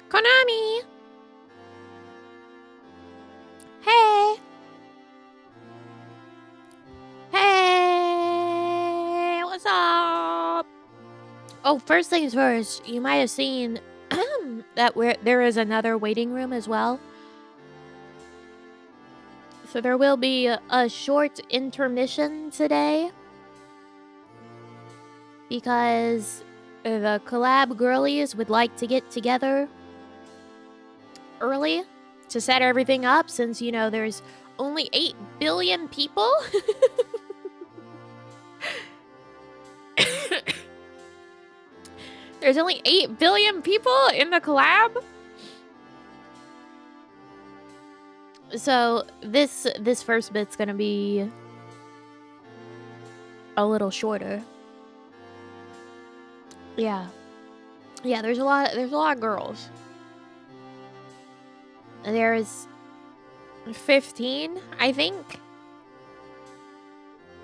Konami! Hey! Hey! What's up? Oh, first things first, you might have seen that there is another waiting room as well. So there will be a short intermission today. Because the collab girlies would like to get together early to set everything up since, you know, there's only 8 billion people. There's only 8 billion people in the collab. So this first bit's gonna be a little shorter. Yeah. Yeah, there's a lot of girls. There's 15, I think.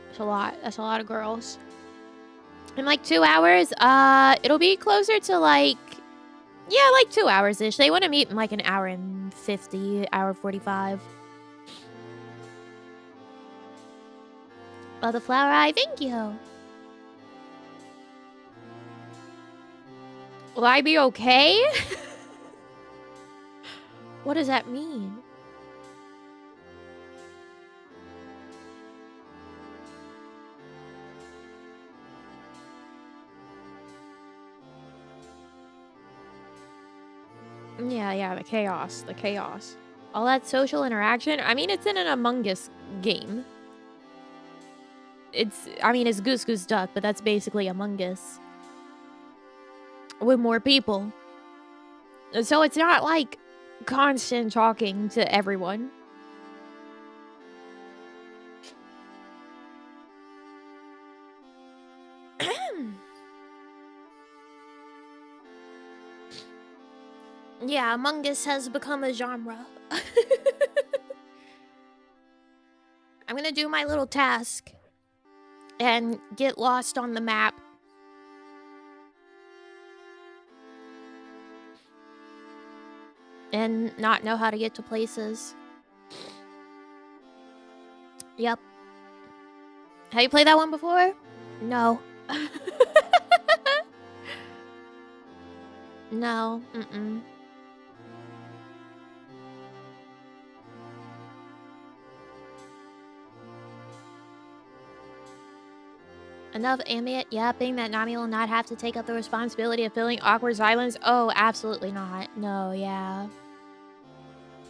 That's a lot. That's a lot of girls. In like 2 hours, it'll be closer to like 2 hours-ish. They want to meet in like an hour and 50, hour 45. Oh, the flower eye, thank you. Will I be okay? What does that mean? Yeah, the chaos. All that social interaction. I mean, it's in an Among Us game. It's Goose Goose Duck, but that's basically Among Us. With more people. So it's not like constant talking to everyone. Yeah, Among Us has become a genre. I'm gonna do my little task and get lost on the map. And not know how to get to places. Yep. Have you played that one before? No. No. Enough ambient yapping that Nami will not have to take up the responsibility of filling awkward silence. Oh, absolutely not. No, yeah.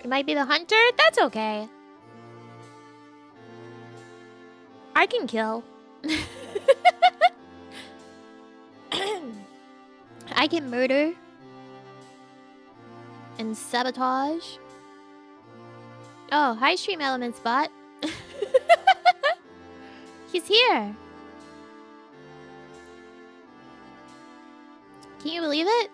It might be the hunter? That's okay. I can kill. I can murder. And sabotage. Oh, hi Stream Elements bot. He's here. Can you believe it?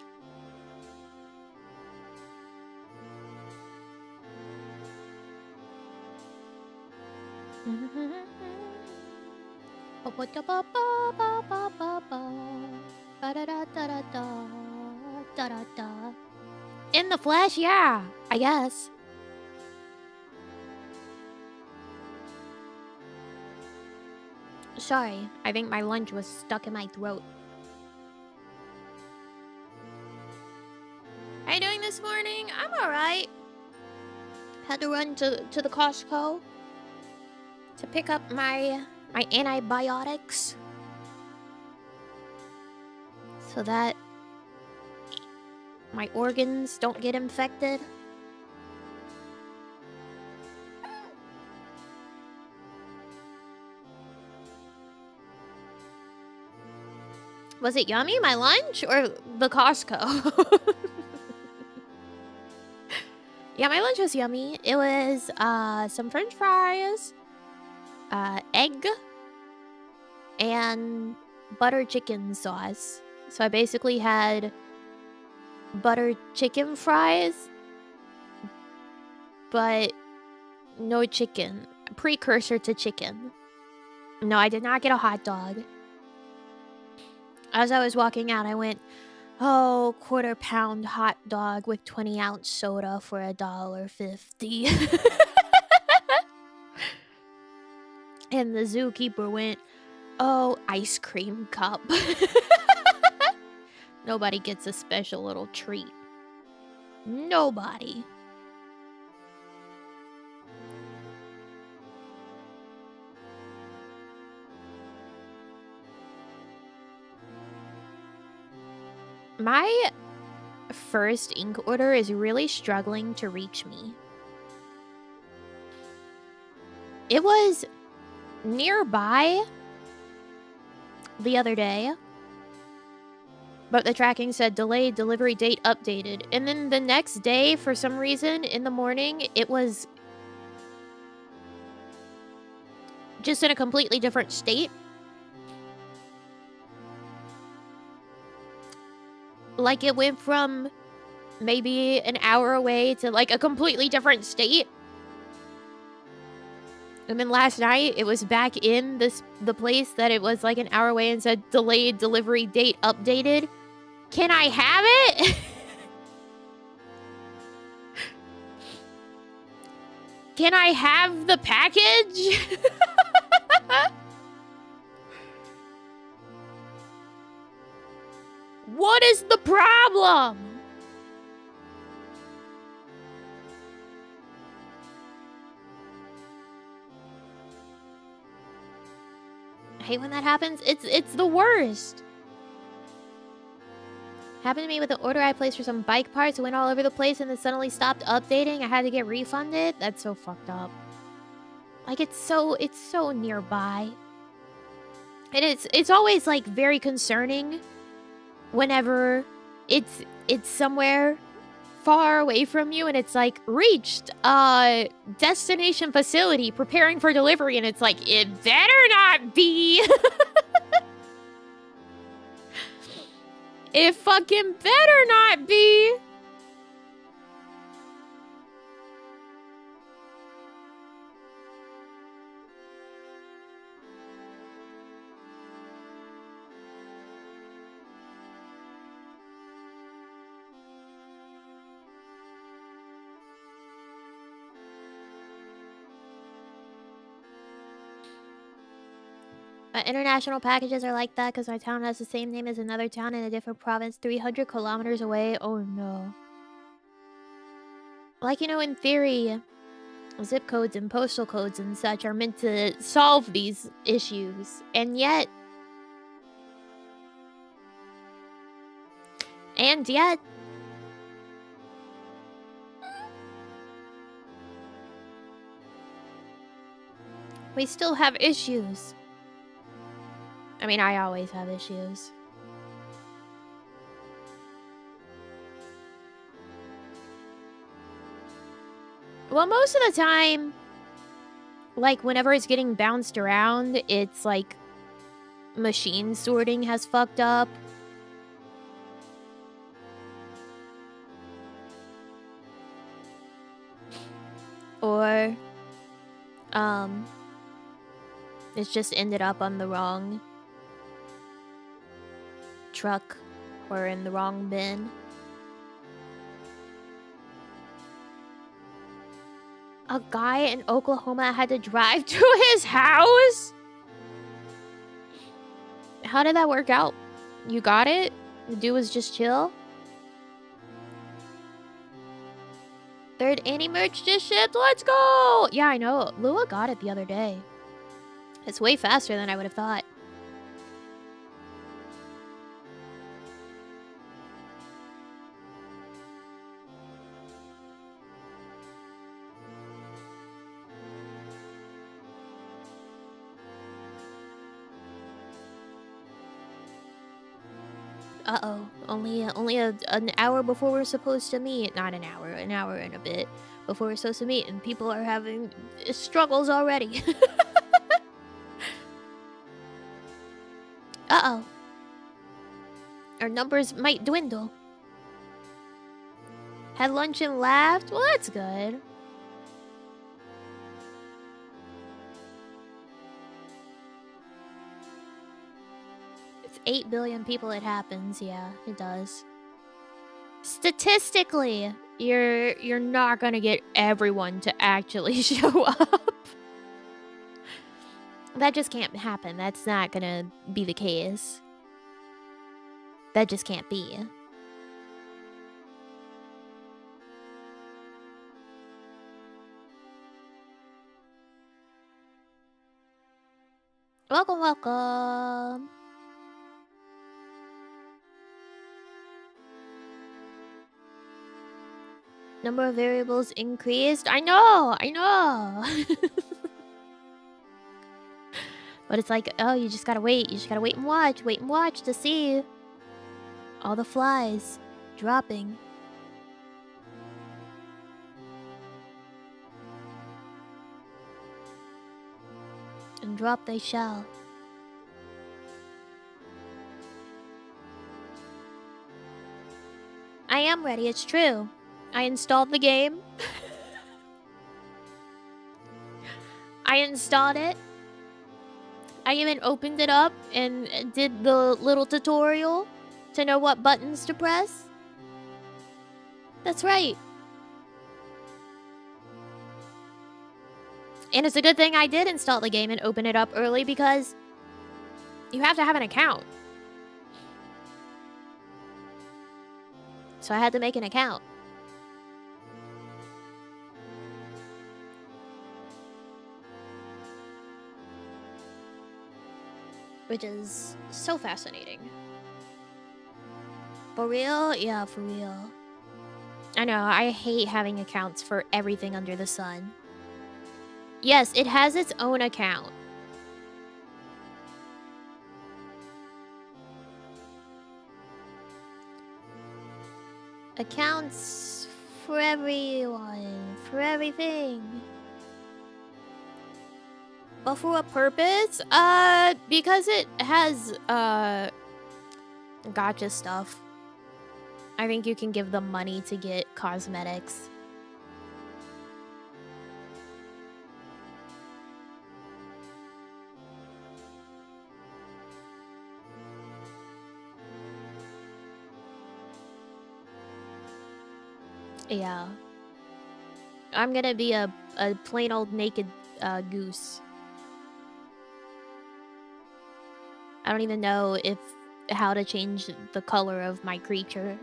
In the flesh, yeah, I guess. Sorry, I think my lunch was stuck in my throat. How you doing this morning? I'm alright. Had to run to the Costco to pick up my antibiotics so that my organs don't get infected. Was it yummy, my lunch, or the Costco? Yeah, my lunch was yummy. It was some french fries, egg, and butter chicken sauce. So I basically had butter chicken fries, but no chicken. Precursor to chicken. No, I did not get a hot dog. As I was walking out, I went, Oh, quarter-pound hot dog with 20-ounce soda for $1.50. And the zookeeper went, oh, ice cream cup. Nobody gets a special little treat. Nobody. My first ink order is really struggling to reach me. It was nearby the other day, but the tracking said delayed, delivery date updated. And then the next day, for some reason, in the morning, it was just in a completely different state. Like, it went from maybe an hour away to, like, a completely different state. And then last night, it was back in the place that it was, like, an hour away and said delayed, delivery date updated. Can I have it? Can I have the package? What is the problem? I hate when that happens. It's the worst. Happened to me with an order I placed for some bike parts. It went all over the place and then suddenly stopped updating. I had to get refunded. That's so fucked up. Like, it's so nearby. And it's always, like, very concerning whenever it's somewhere far away from you and it's like reached destination facility preparing for delivery, and it's like, it better not be. It fucking better not be. International packages are like that because my town has the same name as another town in a different province 300 kilometers away. Oh no. Like, you know, in theory, zip codes and postal codes and such are meant to solve these issues. And yet... we still have issues. I mean, I always have issues. Well, most of the time, like, whenever it's getting bounced around, it's like machine sorting has fucked up. Or, it's just ended up on the wrong truck or in the wrong bin. A guy in Oklahoma had to drive to his house? How did that work out? You got it? The dude was just chill? Third Annie merch just shipped. Let's go! Yeah, I know. Lua got it the other day. It's way faster than I would have thought. Uh-oh. Only an hour before we're supposed to meet. Not an hour and a bit before we're supposed to meet, and people are having struggles already. Uh-oh. Our numbers might dwindle. Had lunch and laughed? Well, that's good. It's 8 billion people it happens. Yeah, it does. statistically, you're not gonna get everyone to actually show up. That just can't happen. That's not gonna be the case. That just can't be. Welcome, welcome. Number of variables increased. I know. But it's like, oh, you just gotta wait. You just gotta wait and watch to see all the flies dropping. And drop they shall. I am ready, it's true. I installed the game. I installed it. I even opened it up and did the little tutorial to know what buttons to press. That's right. And it's a good thing I did install the game and open it up early because you have to have an account. So I had to make an account. Which is so fascinating. For real? Yeah, for real. I know, I hate having accounts for everything under the sun. Yes, it has its own account. Accounts for everyone, for everything. But for what purpose? Because it has, gotcha stuff. I think you can give them money to get cosmetics. Yeah. I'm gonna be a plain old naked goose. I don't even know how to change the color of my creature.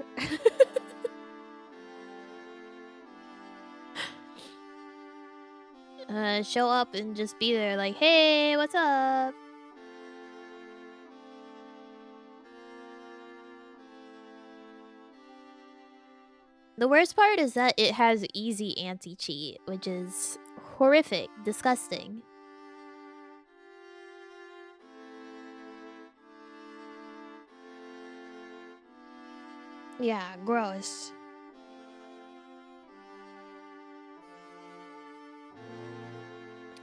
Show up and just be there like, hey, what's up? The worst part is that it has easy anti-cheat, which is horrific, disgusting. Yeah, gross.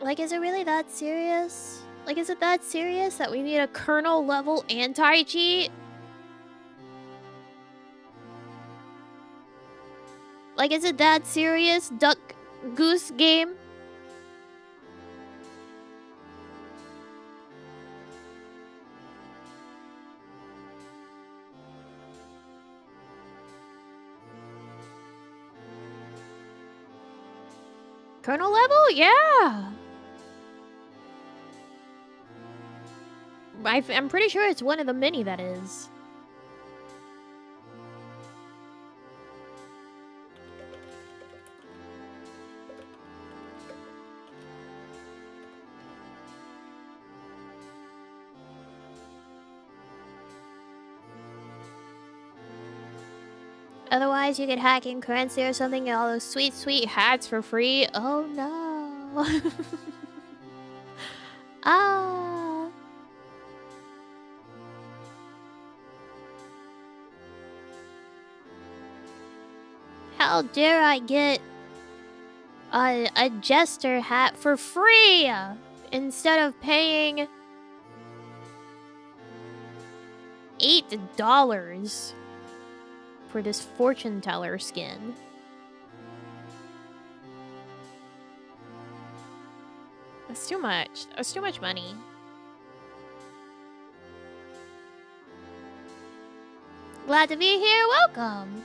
Like, is it really that serious? Like, is it that serious that we need a kernel level anti-cheat? Like, is it that serious, duck goose game? Kernel level? Yeah. I'm pretty sure it's one of the many that is. Otherwise, you could hack in currency or something, get all those sweet, sweet hats for free. Oh no. Ah. How dare I get a jester hat for free instead of paying $8 for this fortune teller skin. That's too much. That's too much money. Glad to be here. Welcome.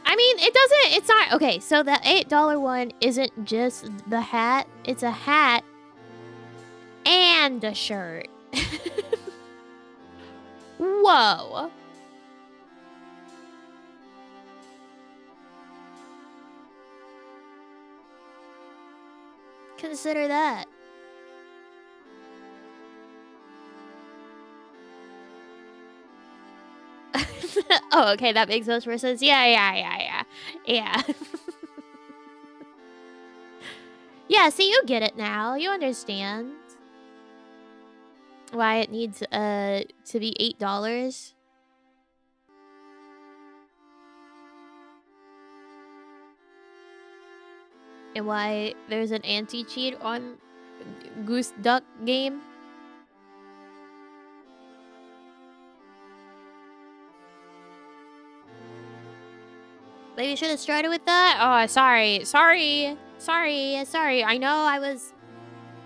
I mean, it doesn't, it's not, okay, so the $8 one isn't just the hat, it's a hat and a shirt. Whoa. Consider that. Oh, okay, that makes much more sense. Yeah. Yeah, see, you get it now. You understand why it needs to be $8. And why there's an anti-cheat on Goose Duck game. Maybe you should have started with that. Oh, sorry. I know I was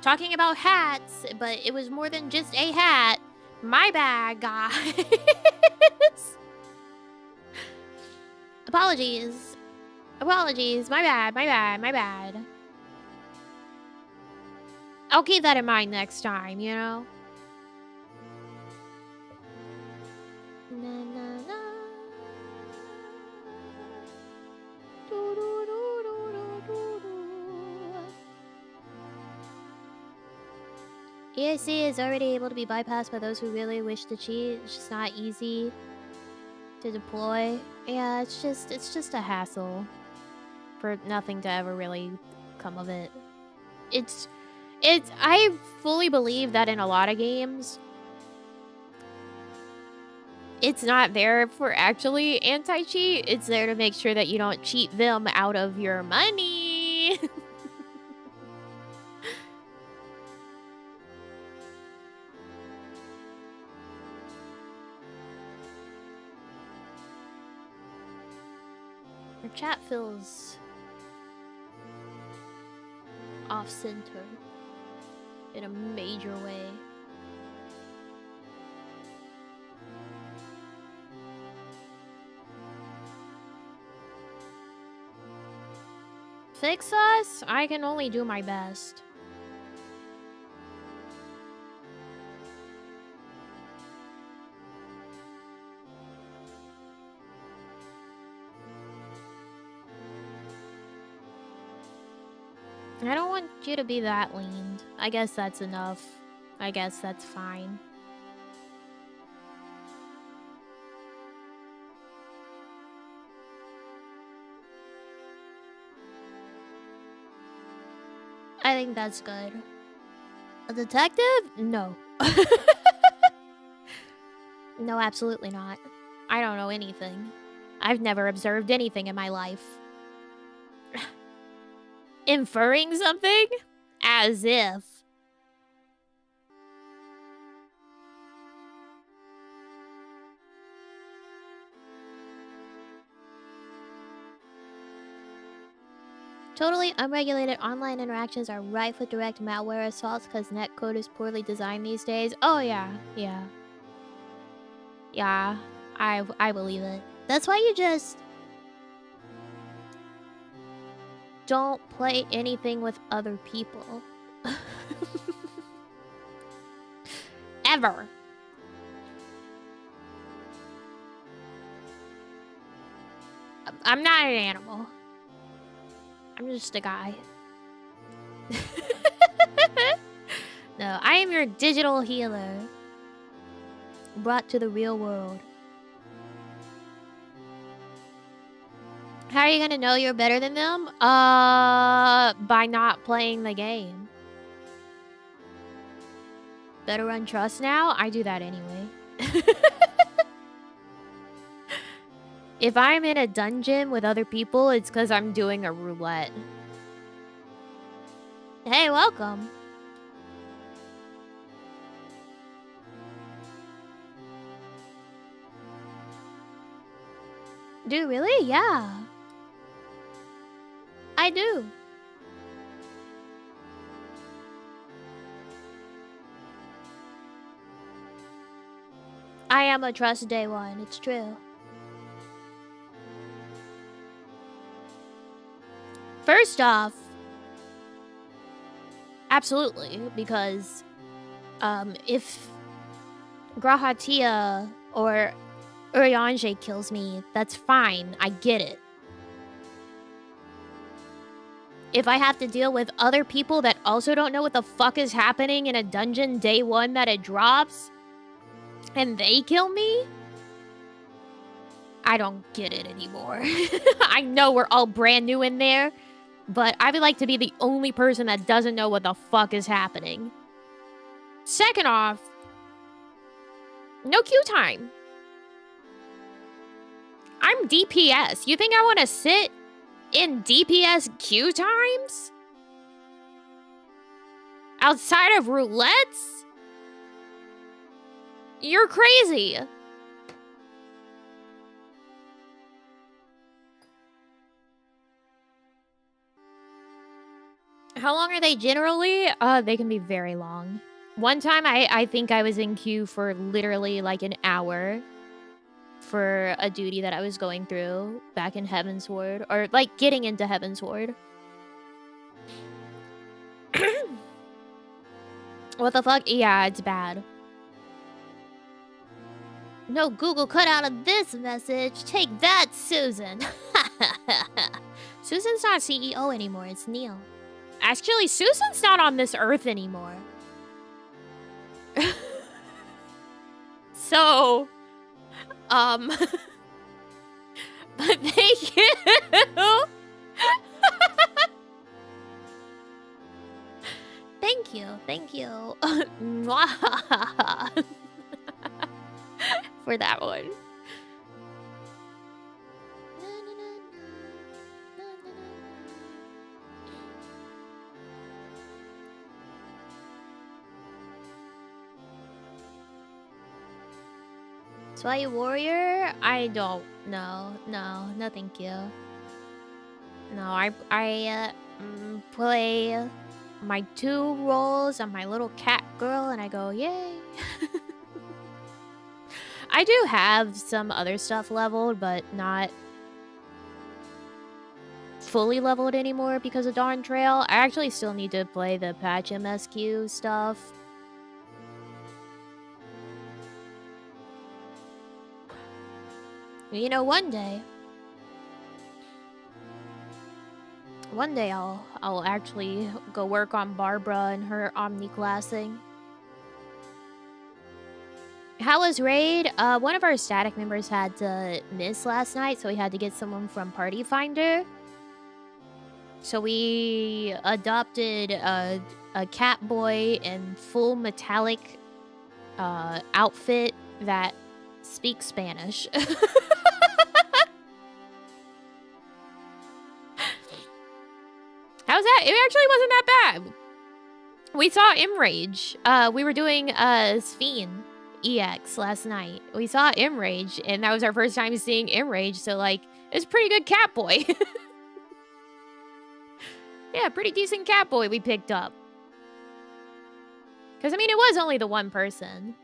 talking about hats, but it was more than just a hat. My bad, guys. Apologies. My bad. I'll keep that in mind next time, you know? EAC is already able to be bypassed by those who really wish to cheat. It's just not easy to deploy. Yeah, it's just a hassle for nothing to ever really come of it. I fully believe that in a lot of games, it's not there for actually anti-cheat. It's there to make sure that you don't cheat them out of your money. Your chat feels off-center in a major way. Fix us? I can only do my best. I don't want you to be that leaned. I guess that's enough. I guess that's fine. I think that's good. A detective? No. No, absolutely not. I don't know anything. I've never observed anything in my life. Inferring something? As if. Totally unregulated online interactions are rife with direct malware assaults because netcode is poorly designed these days. Oh yeah. Yeah, I believe it. That's why you just don't play anything with other people. Ever. I'm not an animal. I'm just a guy. No, I am your digital healer. Brought to the real world. How are you gonna know you're better than them? By not playing the game. Better run trust now? I do that anyway. If I'm in a dungeon with other people, it's because I'm doing a roulette. Hey, welcome. Do really? Yeah. I do. I am a trust day one. It's true. first off, absolutely, because if Grahatia or Urianger kills me, that's fine. I get it. If I have to deal with other people that also don't know what the fuck is happening in a dungeon day one that it drops, and they kill me, I don't get it anymore. I know we're all brand new in there, but I would like to be the only person that doesn't know what the fuck is happening. Second off, no queue time. I'm DPS. You think I want to sit in DPS queue times? Outside of roulettes? You're crazy. How long are they generally? They can be very long. One time I think I was in queue for literally like an hour for a duty that I was going through back in Heavensward, or like getting into Heavensward. What the fuck? Yeah, it's bad. No Google cut out of this message. Take that, Susan. Susan's not CEO anymore. It's Neil. Actually, Susan's not on this earth anymore. So, but thank you. Thank you. For that one. Sway Warrior? I don't know. No, thank you. No, I play my 2 roles. I'm my little cat girl, and I go, yay. I do have some other stuff leveled, but not fully leveled anymore because of Dawn Trail. I actually still need to play the patch MSQ stuff. You know, one day I'll actually go work on Barbara and her omni-classing. How was raid? One of our static members had to miss last night, so we had to get someone from Party Finder. So we adopted a cat boy in full metallic outfit that speaks Spanish. How's that? It actually wasn't that bad. We saw M-Rage. We were doing Sphene EX last night. We saw M-Rage, and that was our first time seeing M-Rage, so, like, it's a pretty good cat boy. Yeah, pretty decent cat boy we picked up. Because, I mean, it was only the one person.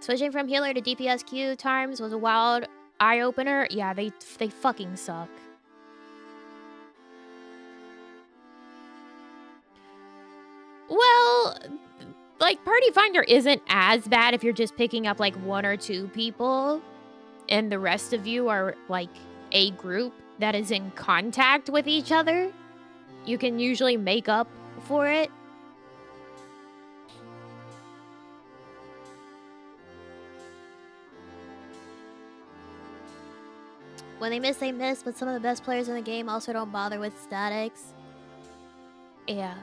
Switching from healer to DPS queue times was a wild eye-opener. Yeah, they fucking suck. Well, like, Party Finder isn't as bad if you're just picking up, like, 1 or 2 people, and the rest of you are, like, a group that is in contact with each other. You can usually make up for it. When they miss, but some of the best players in the game also don't bother with statics. Yeah.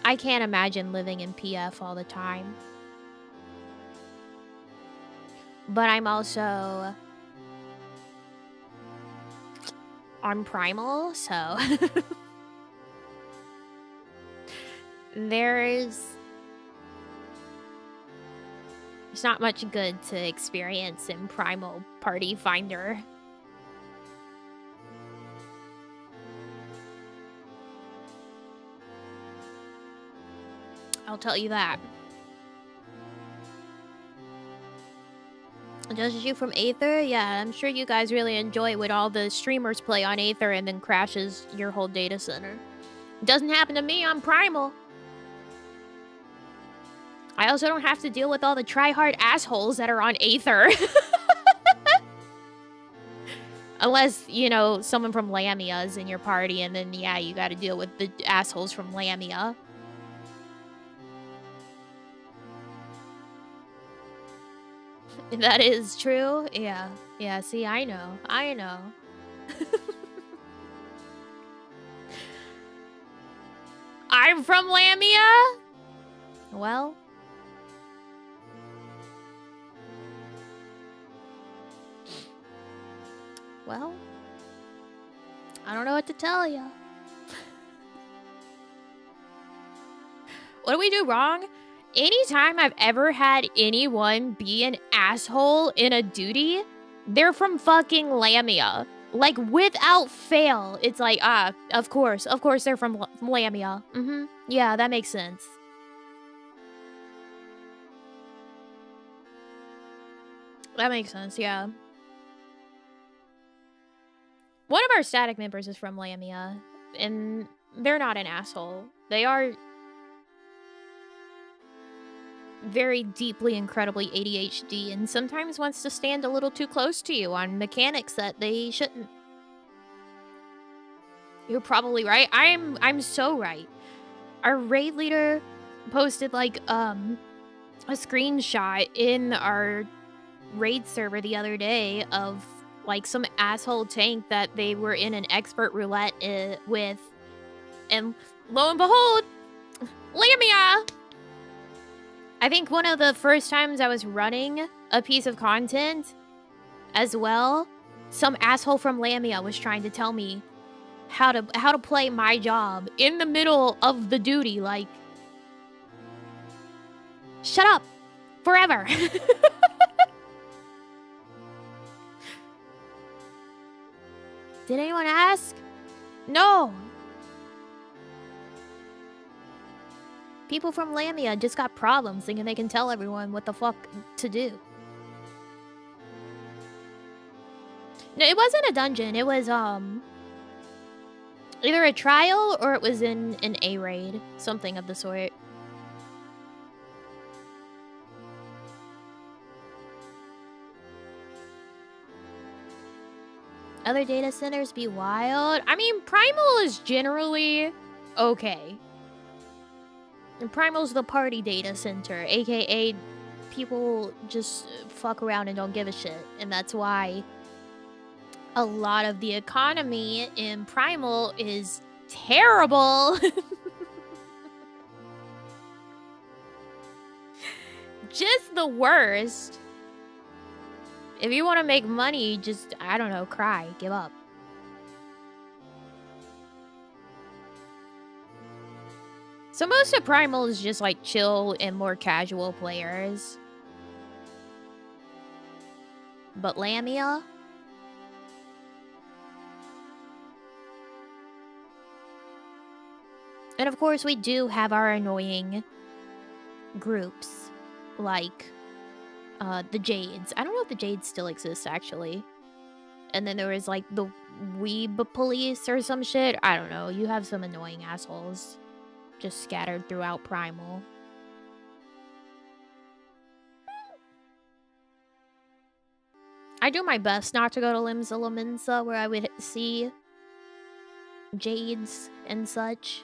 I can't imagine living in PF all the time. But I'm also on Primal, so there's not much good to experience in Primal Party Finder. I'll tell you that. Just you from Aether? Yeah, I'm sure you guys really enjoy when all the streamers play on Aether and then crashes your whole data center. Doesn't happen to me on Primal. I also don't have to deal with all the try-hard assholes that are on Aether. Unless, you know, someone from Lamia is in your party, and then, yeah, you gotta deal with the assholes from Lamia. That is true. Yeah. Yeah, see, I know. I know. I'm from Lamia? Well. Well. I don't know what to tell ya. What do we do wrong? Anytime I've ever had anyone be an asshole in a duty, they're from fucking Lamia. Like, without fail, it's like, of course they're from Lamia. Yeah, that makes sense. That makes sense, yeah. One of our static members is from Lamia, and they're not an asshole. They are very deeply, incredibly ADHD, and sometimes wants to stand a little too close to you on mechanics that they shouldn't. You're probably right. I'm so right. Our raid leader posted like a screenshot in our raid server the other day of like some asshole tank that they were in an expert roulette with, and lo and behold, Lamia. I think one of the first times I was running a piece of content as well, some asshole from Lamia was trying to tell me how to play my job in the middle of the duty. Like, shut up forever. Did anyone ask? No. People from Lamia just got problems thinking they can tell everyone what the fuck to do. No, it wasn't a dungeon. It was, either a trial or it was in an A-raid. Something of the sort. Other data centers be wild. I mean, Primal is generally okay. And Primal's the party data center, aka people just fuck around and don't give a shit. And that's why a lot of the economy in Primal is terrible. Just the worst. If you want to make money, just, I don't know, cry, give up. So most of Primal is just like chill and more casual players. But Lamia? And of course we do have our annoying groups, like the Jades. I don't know if the Jades still exist, actually. And then there was like the Weeb Police or some shit. I don't know. You have some annoying assholes just scattered throughout Primal. I do my best not to go to Limsa Laminsa where I would see Jades and such.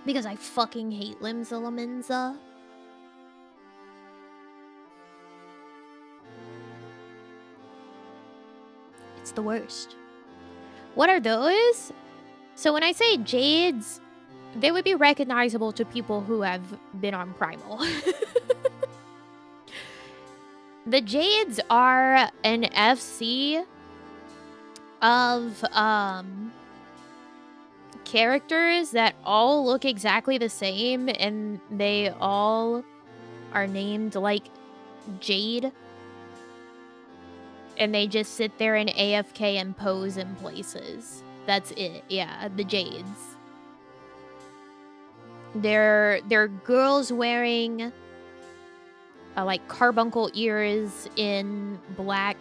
Because I fucking hate Limsa Laminsa. It's the worst. What are those? So when I say Jades, they would be recognizable to people who have been on Primal. The Jades are an FC of characters that all look exactly the same, and they all are named like Jade. And they just sit there in AFK and pose in places. That's it. Yeah, the Jades. They're girls wearing like carbuncle ears in black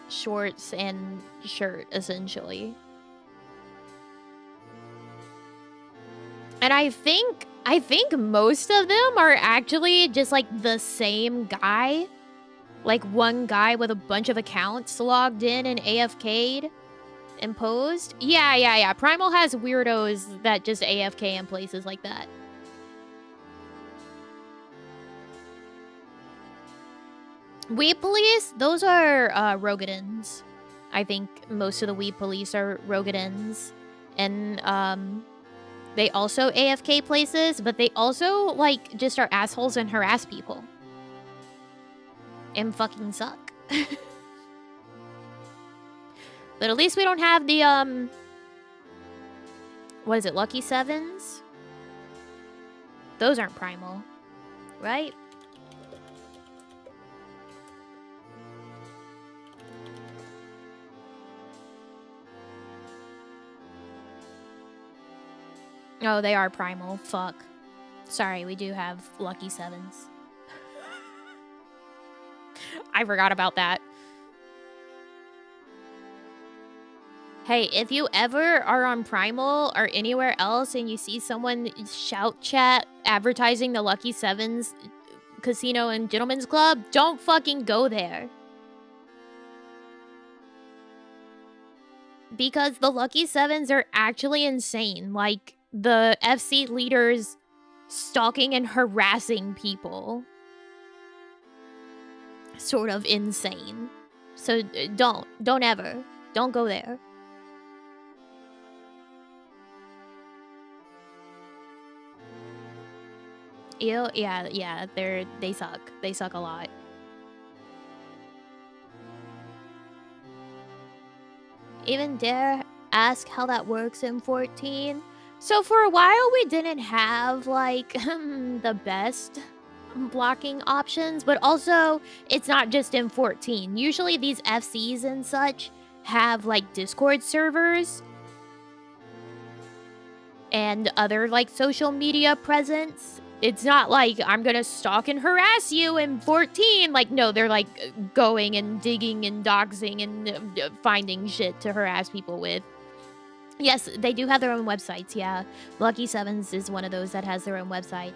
shorts and shirt, essentially. And I think most of them are actually just like the same guy. Like one guy with a bunch of accounts logged in and AFK'd and posed. Yeah. Primal has weirdos that just AFK in places like that. Weeb police, those are Rogadins. I think most of the Weeb police are Rogadins. And they also AFK places, but they also like just are assholes and harass people. And fucking suck. But at least we don't have the what is it, Lucky Sevens? Those aren't primal, right? Oh, they are primal. Fuck. Sorry, we do have Lucky Sevens. I forgot about that. Hey, if you ever are on Primal or anywhere else and you see someone shout chat advertising the Lucky Sevens Casino and Gentlemen's Club, don't fucking go there. Because the Lucky Sevens are actually insane. Like, the FC leaders stalking and harassing people. Sort of insane. So don't ever. Don't go there. Ew, yeah, they suck. They suck a lot. Even dare ask how that works in 14? So for a while we didn't have like the best blocking options, but also it's not just in 14. Usually these FCs and such have like Discord servers and other like social media presence. It's not like I'm gonna stalk and harass you in 14. Like, no, they're like going and digging and doxing and finding shit to harass people with. Yes, they do have their own websites, yeah. Lucky Sevens is one of those that has their own websites.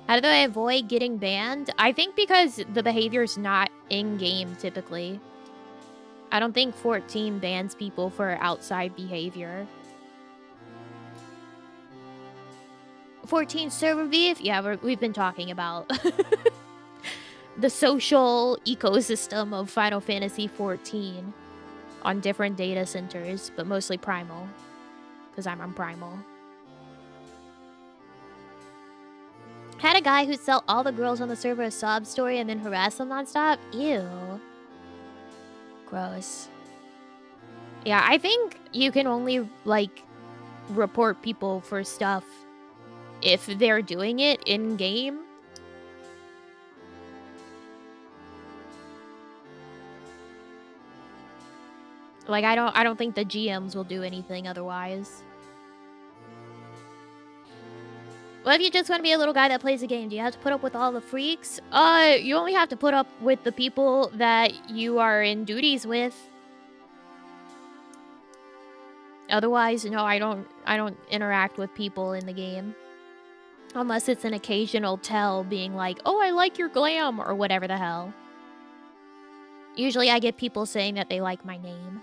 How do they avoid getting banned? I think because the behavior's not in-game, typically. I don't think 14 bans people for outside behavior. 14 server beef? Yeah, we've been talking about the social ecosystem of Final Fantasy 14 on different data centers, but mostly Primal, because I'm on Primal. Had a guy who'd sell all the girls on the server a sob story and then harass them nonstop? Ew. Gross. Yeah, I think you can only, like, report people for stuff if they're doing it in-game. Like, I don't think the GMs will do anything otherwise. What if you just want to be a little guy that plays the game? Do you have to put up with all the freaks? You only have to put up with the people that you are in duties with. Otherwise, no, I don't interact with people in the game. Unless it's an occasional tell being like, oh, I like your glam, or whatever the hell. Usually I get people saying that they like my name.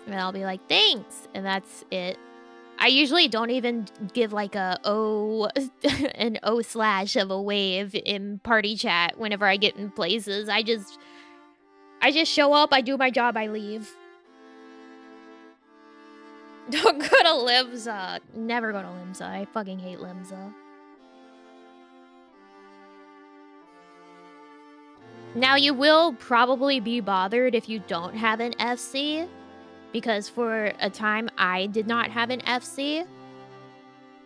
And I'll be like, thanks, and that's it. I usually don't even give like an O slash of a wave in party chat whenever I get in places. I just show up, I do my job, I leave. Don't go to Limsa. Never go to Limsa. I fucking hate Limsa. Now, you will probably be bothered if you don't have an FC. Because for a time, I did not have an FC.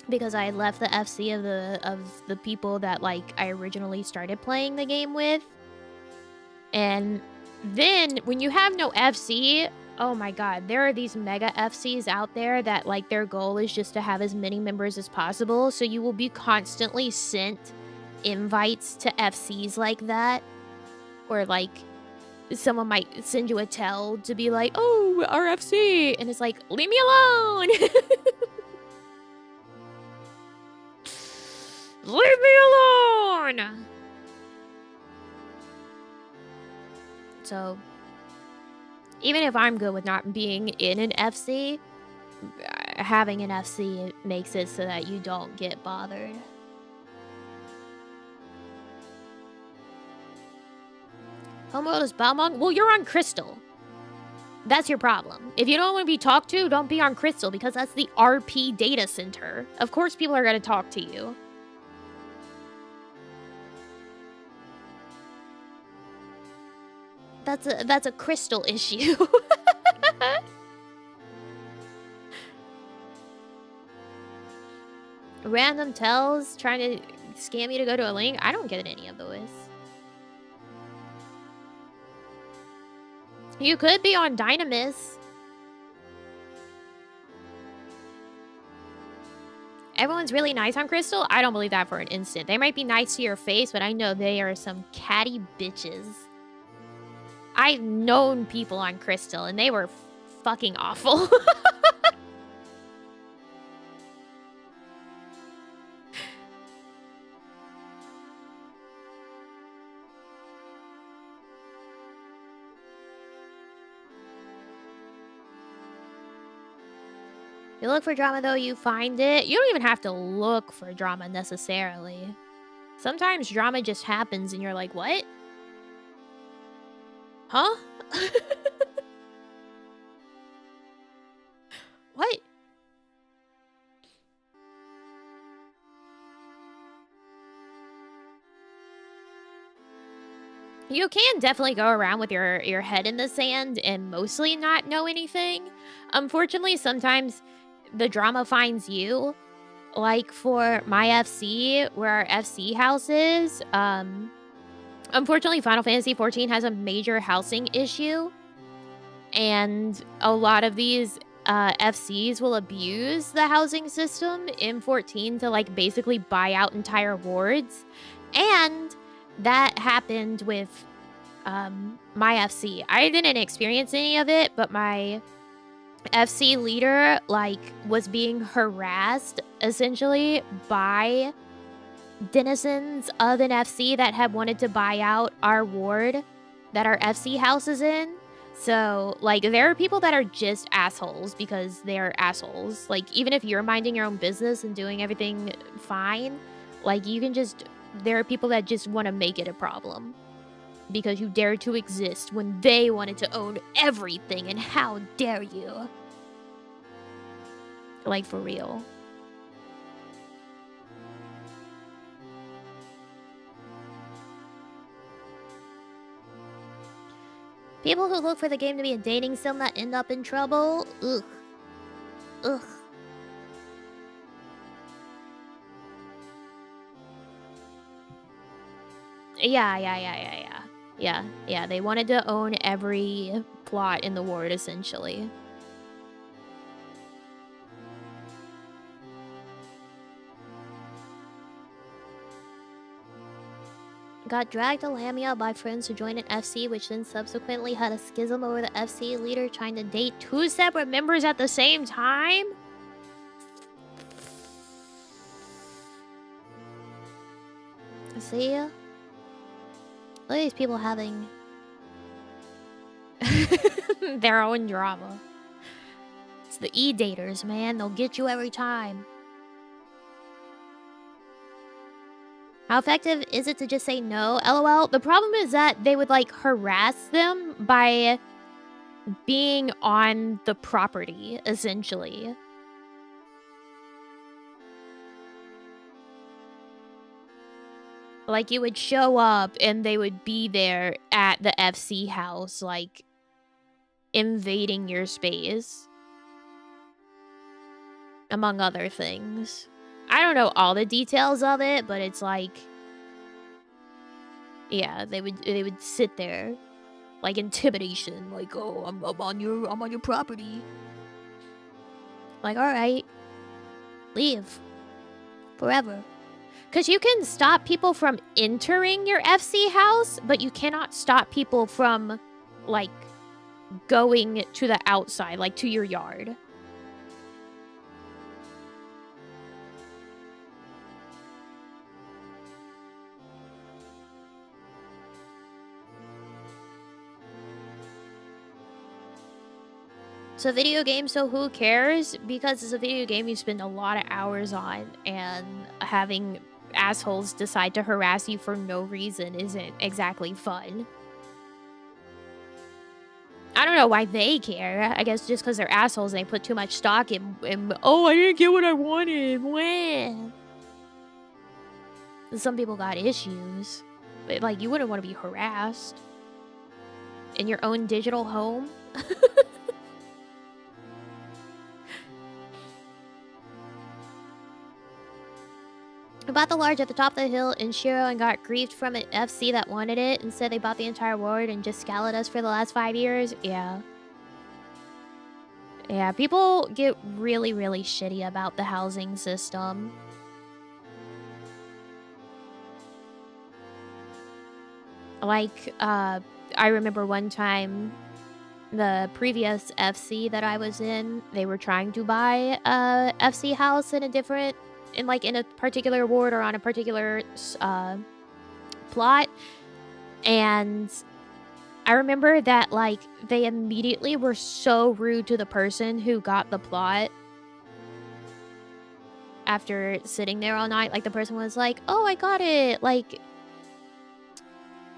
Because I left the FC of the people that, like, I originally started playing the game with. And then, when you have no FC, Oh my god, there are these mega FCs out there that, like, their goal is just to have as many members as possible, so you will be constantly sent invites to FCs like that, or, like, someone might send you a tell to be like, "Oh, our FC," and it's like, "Leave me alone!" Leave me alone! So, even if I'm good with not being in an FC, having an FC makes it so that you don't get bothered. Homeworld is Balmung? Well, you're on Crystal. That's your problem. If you don't want to be talked to, don't be on Crystal, because that's the RP data center. Of course people are going to talk to you. That's a Crystal issue. Random tells trying to scam you to go to a link. I don't get any of those. You could be on Dynamis. Everyone's really nice on Crystal? I don't believe that for an instant. They might be nice to your face, but I know they are some catty bitches. I've known people on Crystal, and they were fucking awful. You look for drama, though, you find it. You don't even have to look for drama, necessarily. Sometimes drama just happens, and you're like, what? Huh? What? You can definitely go around with your head in the sand and mostly not know anything. Unfortunately, sometimes the drama finds you. Like for my FC, where our FC house is, unfortunately, Final Fantasy XIV has a major housing issue. And a lot of these FCs will abuse the housing system in 14 to, like, basically buy out entire wards. And that happened with my FC. I didn't experience any of it, but my FC leader, like, was being harassed, essentially, by denizens of an FC that had wanted to buy out our ward that our FC house is in. So, like, there are people that are just assholes because they're assholes. Like, even if you're minding your own business and doing everything fine, like, you can just... There are people that just want to make it a problem because you dare to exist when they wanted to own everything, and how dare you? Like, for real. People who look for the game to be a dating sim that end up in trouble? Ugh. Ugh. Yeah, they wanted to own every plot in the ward, essentially. Got dragged to Lamia by friends who joined an FC, which then subsequently had a schism over the FC leader trying to date 2 separate members at the same time? See? Look at these people having their own drama. It's the e-daters, man. They'll get you every time. How effective is it to just say no? LOL. The problem is that they would, like, harass them by being on the property, essentially. Like, you would show up and they would be there at the FC house, like, invading your space. Among other things. I don't know all the details of it, but it's like... Yeah, they would sit there like intimidation, like, oh, I'm on your property. Like, all right, leave forever. Because you can stop people from entering your FC house, but you cannot stop people from, like, going to the outside, like to your yard. It's a video game, so who cares? Because it's a video game you spend a lot of hours on, and having assholes decide to harass you for no reason isn't exactly fun. I don't know why they care. I guess just because they're assholes and they put too much stock in oh, I didn't get what I wanted. Wah. Some people got issues. But, like, you wouldn't want to be harassed in your own digital home. I bought the large at the top of the hill in Shiro and got griefed from an FC that wanted it and said they bought the entire ward and just scowled at us for the last 5 years. Yeah. Yeah, people get really, really shitty about the housing system. Like, I remember one time, the previous FC that I was in, they were trying to buy a FC house in a different, in a particular ward or on a particular plot. And I remember that, like, they immediately were so rude to the person who got the plot. After sitting there all night, like, the person was like, oh, I got it, like,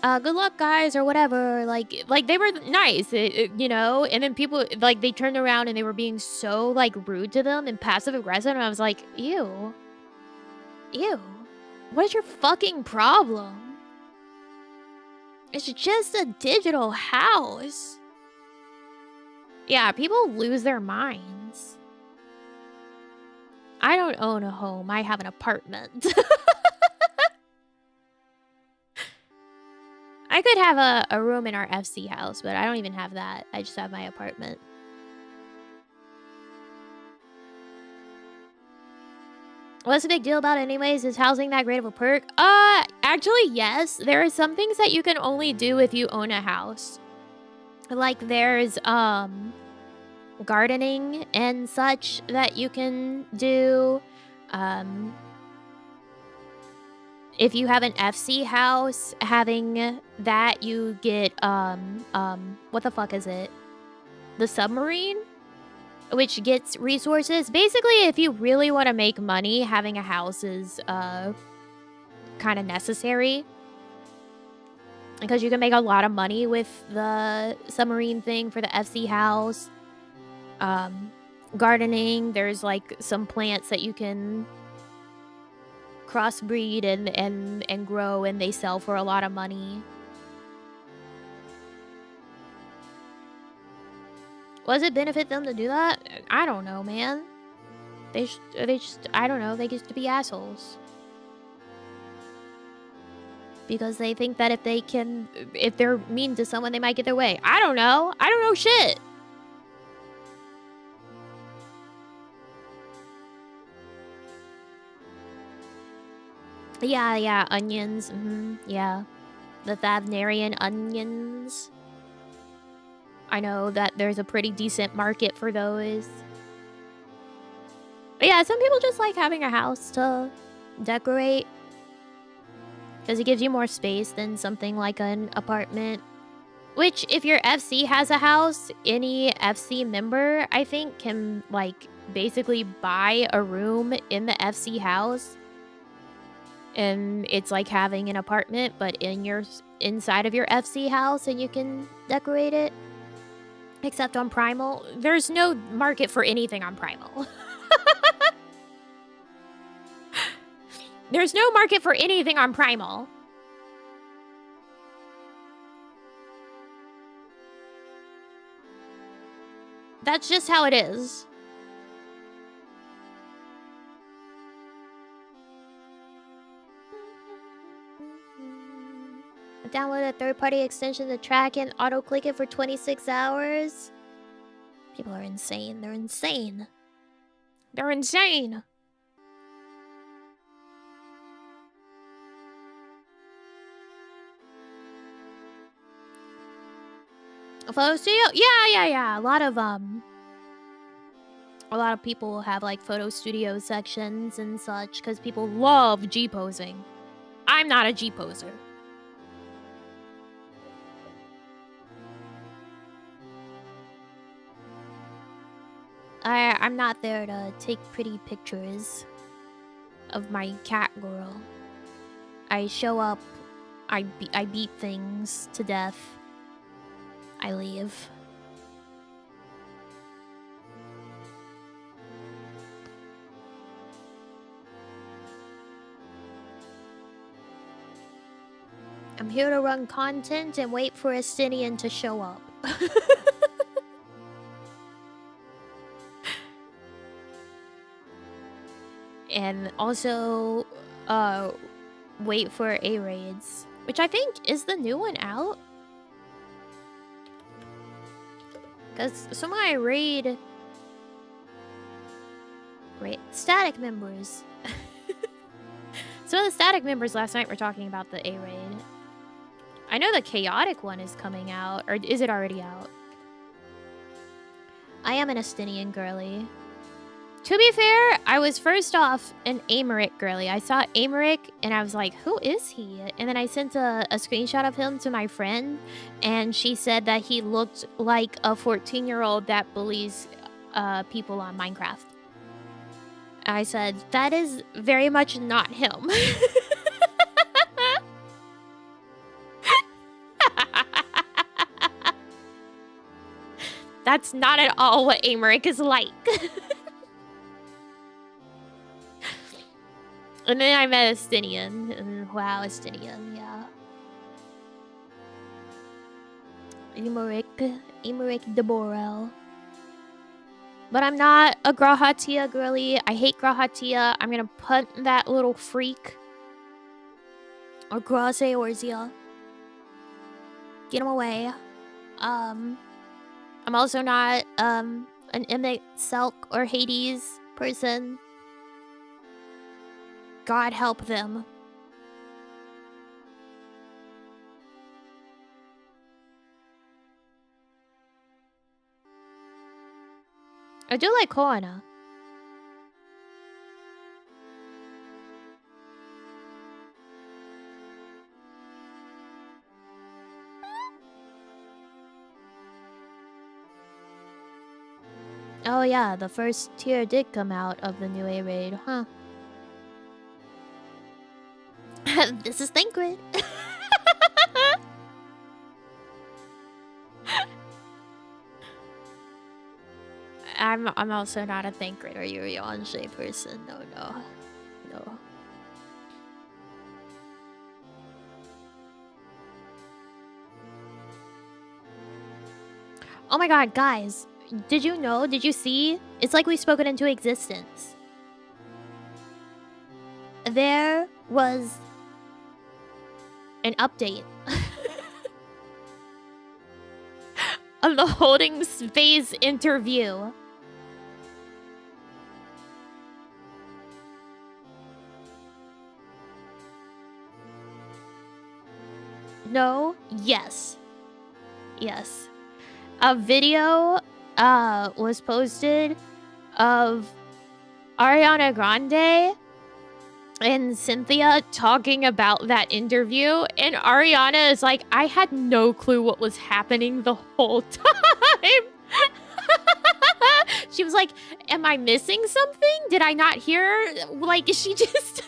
good luck, guys, or whatever. Like they were nice, you know? And then people, like, they turned around and they were being so, like, rude to them and passive-aggressive, and I was like, ew. Ew. What is your fucking problem? It's just a digital house. Yeah, people lose their minds. I don't own a home. I have an apartment. I could have a room in our FC house, but I don't even have that. I just have my apartment. What's the big deal about it anyways? Is housing that great of a perk? Actually, yes. There are some things that you can only do if you own a house. Like, there's, gardening and such that you can do. If you have an FC house, having that, you get, what the fuck is it? The submarine? Which gets resources. Basically, if you really want to make money, having a house is, kind of necessary. Because you can make a lot of money with the submarine thing for the FC house. Gardening, there's, like, some plants that you can crossbreed and grow, and they sell for a lot of money. Does it benefit them to do that? I don't know, man. They just, I don't know, they get to be assholes. Because they think that if they're mean to someone, they might get their way. I don't know. I don't know shit. Yeah, onions. Yeah. The Thavnarian onions. I know that there's a pretty decent market for those. But yeah, some people just like having a house to decorate. Because it gives you more space than something like an apartment. Which, if your FC has a house, any FC member, I think, can, like, basically buy a room in the FC house. And it's like having an apartment, but inside of your FC house, and you can decorate it. Except on Primal. There's no market for anything on Primal. There's no market for anything on Primal. That's just how it is. Download a third-party extension to track and auto-click it for 26 hours. People are insane. They're insane. They're insane. A photo studio? Yeah. A lot of people will have like photo studio sections and such because people love G-posing. I'm not a G-poser. I'm not there to take pretty pictures of my cat girl. I show up, I beat things to death, I leave. I'm here to run content and wait for Estinian to show up. And also, wait for A-raids, which I think is the new one out. Because some of my raid static members. Some of the static members last night were talking about the A-raid. I know the chaotic one is coming out, or is it already out? I am an Estinian girly. To be fair, I was first off an Americ girly. I saw Americ and I was like, who is he? And then I sent a screenshot of him to my friend and she said that he looked like a 14-year-old that bullies people on Minecraft. I said, that is very much not him. That's not at all what Americ is like. And then I met Estinian, and wow, Estinian, yeah. Emeric de Borel. But I'm not a Grahatia girly. I hate Grahatia. I'm gonna punt that little freak. Or Graze Orzia. Get him away. I'm also not an Emic, Selk, or Hades person. God help them. I do like Koana. Oh yeah, the first tier did come out of the new A-raid, huh? This is Thancred. I'm also not a Thancred or Yuriange person. No. Oh my god, guys. Did you know? Did you see? It's like we've spoken into existence. There was an update of the holding space interview. No? Yes. Yes. A video was posted of Ariana Grande and Cynthia talking about that interview, and Ariana is like, I had no clue what was happening the whole time. She was like, am I missing something? Did I not hear? Like, she just...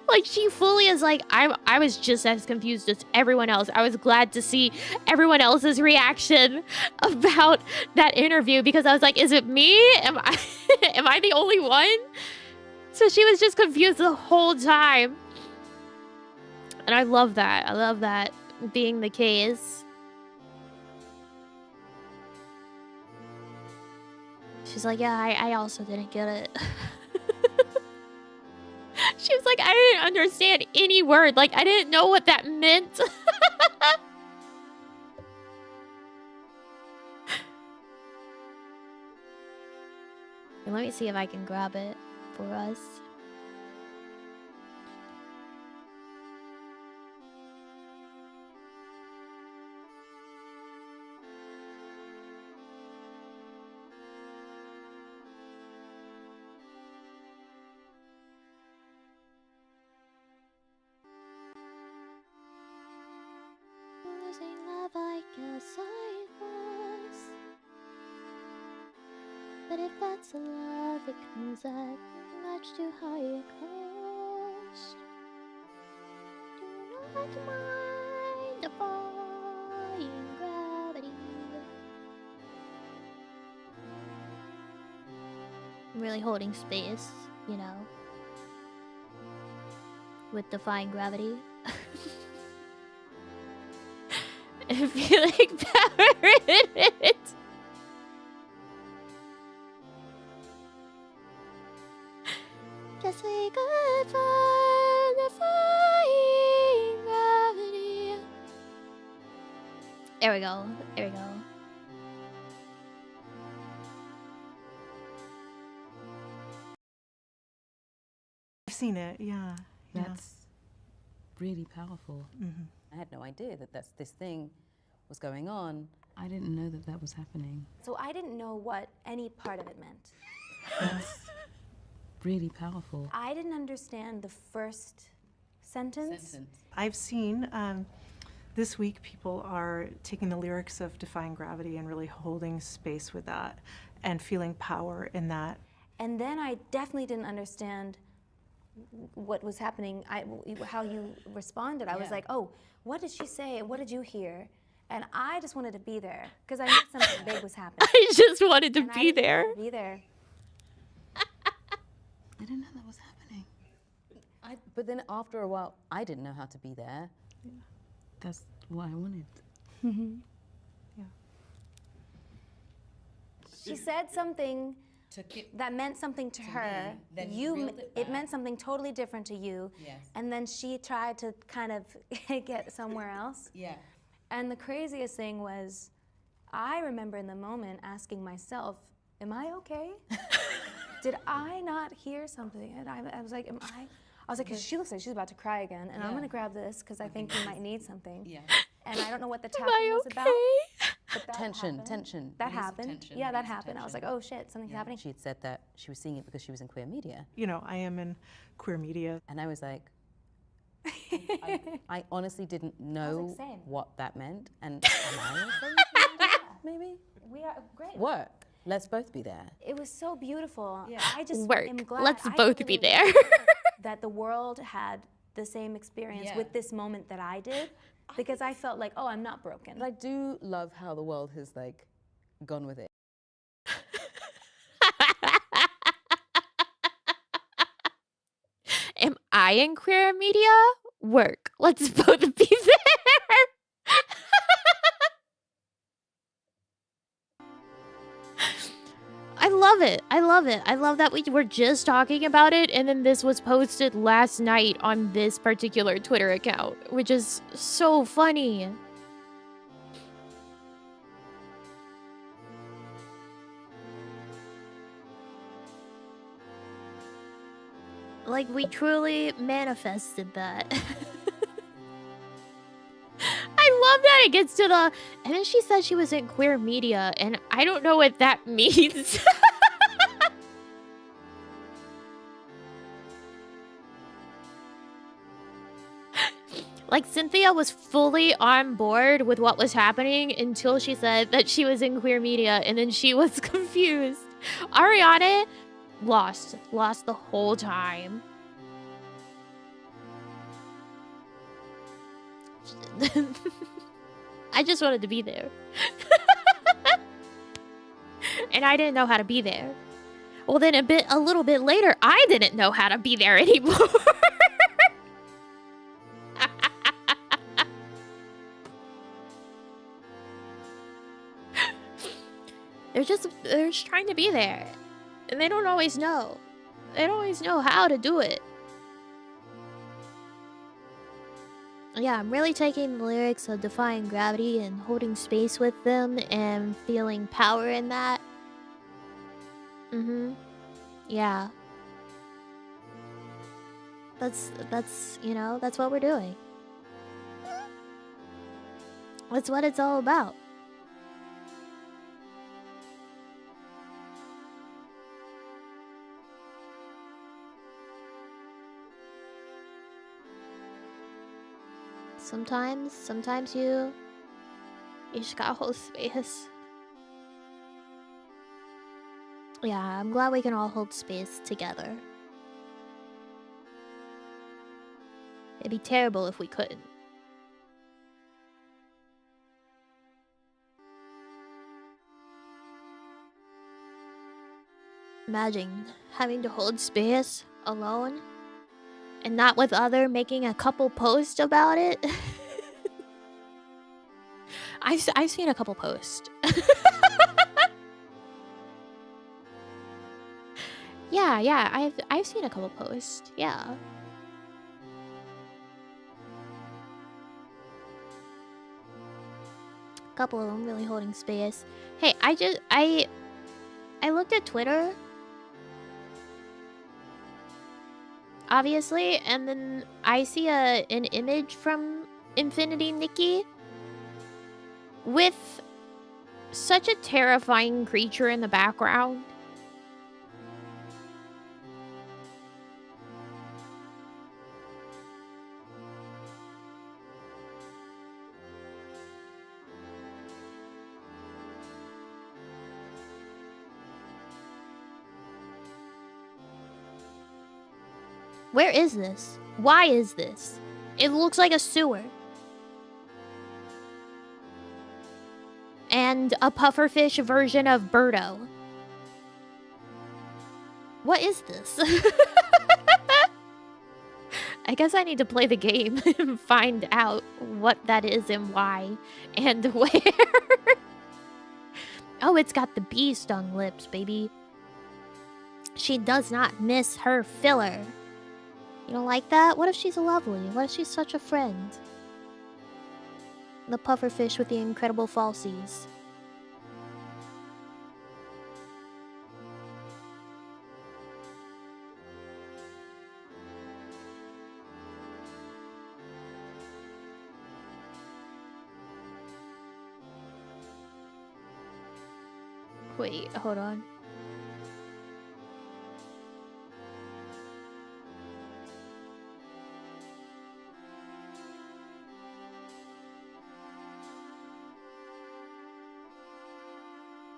like, she fully is like, I was just as confused as everyone else. I was glad to see everyone else's reaction about that interview because I was like, is it me? Am I the only one? So she was just confused the whole time. And I love that. I love that being the case. She's like, yeah, I also didn't get it. She was like, I didn't understand any word. Like, I didn't know what that meant. And let me see if I can grab it for us. Losing love, I guess I was. But if that's a love, it comes at much too high a cost. Do not mind defying gravity. I'm really holding space, you know, with defying gravity. I feel like power in it. Just say goodbye, defying gravity. There we go. There we go. I've seen it, yeah. That's really powerful. Mm-hmm. I had no idea that this thing was going on. I didn't know that was happening. So I didn't know what any part of it meant. That's really powerful. I didn't understand the first sentence. I've seen this week people are taking the lyrics of Defying Gravity and really holding space with that and feeling power in that. And then I definitely didn't understand what was happening, how you responded. I was like, oh, what did she say? What did you hear? And I just wanted to be there because I knew something big was happening. I just wanted to And I be didn't there. want to be there. I didn't know that was happening. But then after a while, I didn't know how to be there. That's what I wanted. Mm-hmm. Yeah. She said something that meant something to her. then you reeled it back. meant something totally different to you. Yes. And then she tried to kind of get somewhere else. Yeah. And the craziest thing was, I remember in the moment asking myself, am I okay? Did I not hear something? And I was like, because she looks like she's about to cry again. And I'm gonna grab this because I think you might need something. Yeah. And I don't know what the Am tapping I was about. okay? But that Tension. That Release of happened. tension, Yeah, that release of happened. I was like, tension. oh shit, something's happening. She had said that she was seeing it because she was in queer media. You know, I am in queer media. And I was like, I honestly didn't know same. what that meant. And am I the same? Maybe? We are great. Work. Let's both be there. It was so beautiful. Yeah. I just Work. am glad. Let's I both really be there. wish that the world had the same experience Yeah. with this moment that I did, because I felt like, oh, I'm not broken. But I do love how the world has like gone with it. Am I in queer media? Work. Let's both be there. I love it. I love it. I love that we were just talking about it and then this was posted last night on this particular Twitter account, which is so funny. Like, we truly manifested that. I love that it gets to the... And then she said she was in queer media, and I don't know what that means. Like, Cynthia was fully on board with what was happening until she said that she was in queer media, and then she was confused. Ariana lost the whole time. I just wanted to be there. And I didn't know how to be there. Well, then a little bit later, I didn't know how to be there anymore. They're just trying to be there. And they don't always know. They don't always know how to do it. Yeah, I'm really taking the lyrics of defying gravity and holding space with them and feeling power in that. Yeah. That's, you know, that's what we're doing. That's what it's all about. Sometimes you just gotta hold space. Yeah, I'm glad we can all hold space together. It'd be terrible if we couldn't. Imagine having to hold space alone and not with other making a couple posts about it. I've seen a couple posts. Yeah, I've seen a couple posts. Yeah. A couple of them really holding space. Hey, I looked at Twitter. Obviously, and then I see an image from Infinity Nikki with such a terrifying creature in the background. Where is this? Why is this? It looks like a sewer. And a pufferfish version of Birdo. What is this? I guess I need to play the game and find out what that is and why and where. Oh, it's got the bee stung lips, baby. She does not miss her filler. You don't like that? What if she's lovely? What if she's such a friend? The pufferfish with the incredible falsies. Wait, hold on.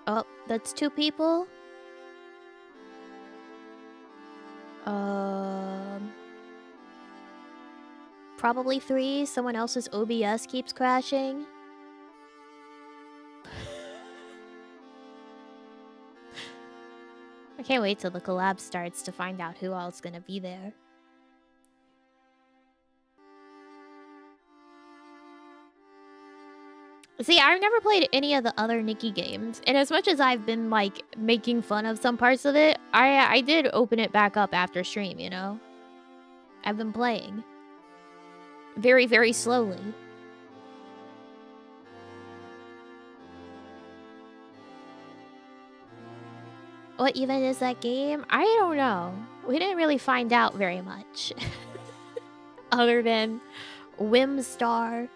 Oh, that's 2 people? Probably 3. Someone else's OBS keeps crashing. I can't wait till the collab starts to find out who else is gonna be there. See, I've never played any of the other Nikki games, and as much as I've been, like, making fun of some parts of it, I did open it back up after stream, you know? I've been playing. Very, very slowly. What even is that game? I don't know. We didn't really find out very much. Other than Whimstar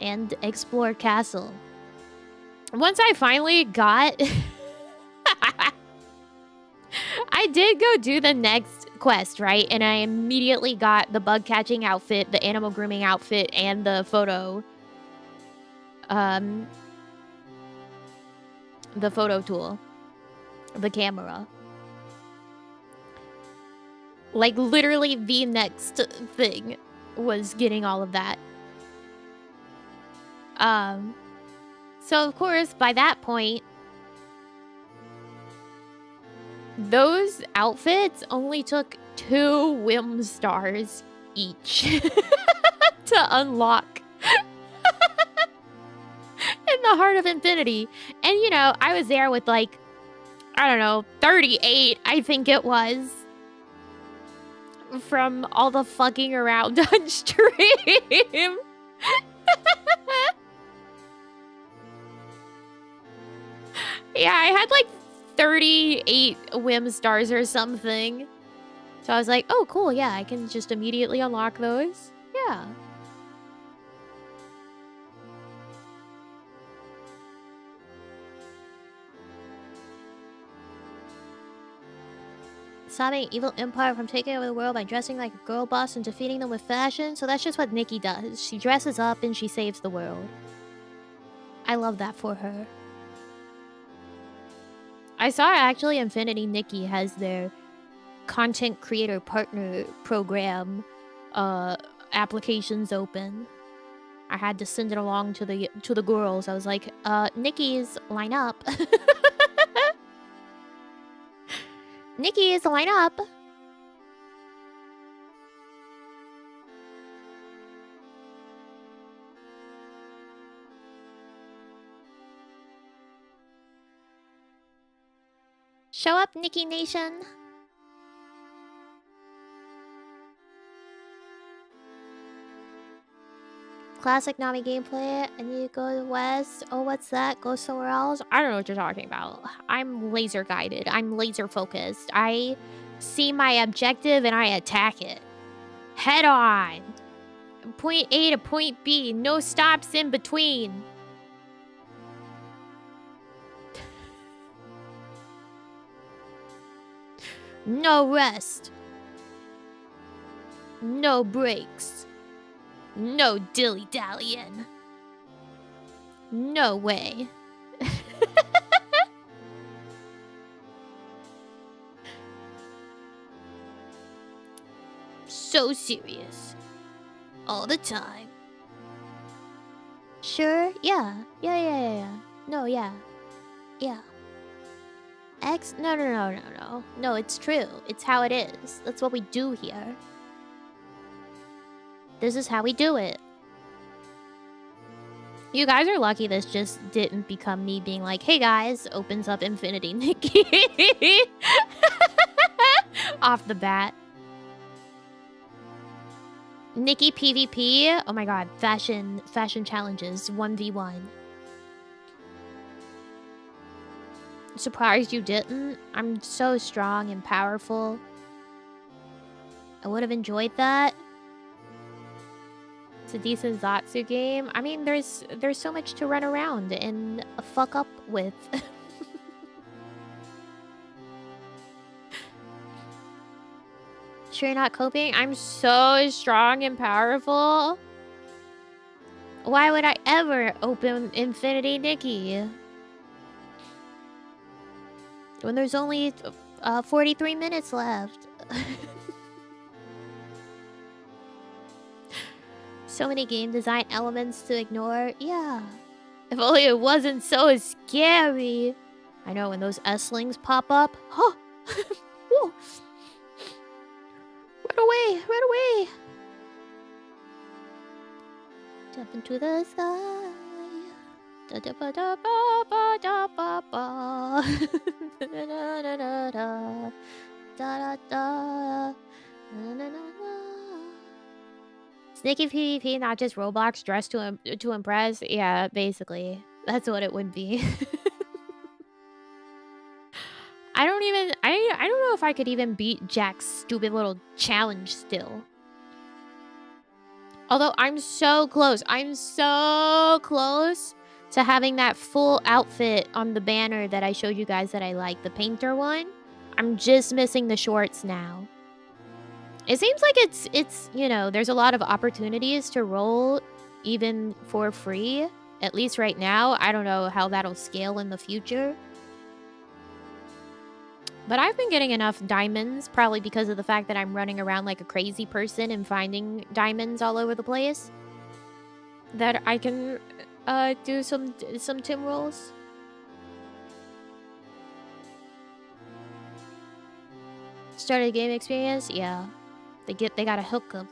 and Explore Castle. Once I finally got... I did go do the next quest, right? And I immediately got the bug catching outfit, the animal grooming outfit, and the photo... the photo tool. The camera. Like, literally the next thing was getting all of that. So of course, by that point, those outfits only took 2 whim stars each to unlock in the Heart of Infinity. And you know, I was there with like, I don't know, 38, I think it was. from all the fucking around on stream. Yeah, I had like 38 whim stars or something. So I was like, oh, cool. Yeah, I can just immediately unlock those. Yeah. Stopping evil empire from taking over the world by dressing like a girl boss and defeating them with fashion. So that's just what Nikki does. She dresses up and she saves the world. I love that for her. I saw actually Infinity Nikki has their content creator partner program applications open. I had to send it along to the girls. I was like, Nikki's line up. Nikki's line up. Show up, Nikki Nation. Classic Nami gameplay. I need to go west. Oh, what's that? Go somewhere else? I don't know what you're talking about. I'm laser guided. I'm laser focused. I see my objective and I attack it. Head on. Point A to point B. No stops in between. No rest. No breaks. No dilly-dallying. No way. So serious. All the time. Sure? Yeah. Yeah. No, yeah. Yeah. X? No. No, it's true. It's how it is. That's what we do here. This is how we do it. You guys are lucky this just didn't become me being like, hey guys, opens up Infinity Nikki. Off the bat. Nikki PvP. Oh my god, fashion challenges 1v1. Surprised you didn't. I'm so strong and powerful. I would have enjoyed that. It's a decent Zatsu game. I mean, there's so much to run around and fuck up with. Sure you're not coping? I'm so strong and powerful. Why would I ever open Infinity Nikki? When there's only 43 minutes left. So many game design elements to ignore. Yeah. If only it wasn't so scary. I know when those S-lings pop up. Huh. Whoa. Run away. Jump into the sky. Da da ba da ba ba da ba ba. Da da da da da da da da. Sneaky PvP, not just Roblox dressed to impress. Yeah, basically, that's what it would be. I don't know if I could even beat Jack's stupid little challenge still. Although I'm so close. I'm so close to having that full outfit on the banner that I showed you guys that I like, the painter one. I'm just missing the shorts now. It seems like it's you know, there's a lot of opportunities to roll even for free. At least right now. I don't know how that'll scale in the future. But I've been getting enough diamonds, probably because of the fact that I'm running around like a crazy person and finding diamonds all over the place, that I can do some Tim rolls. Started a game experience? Yeah. They gotta hook them.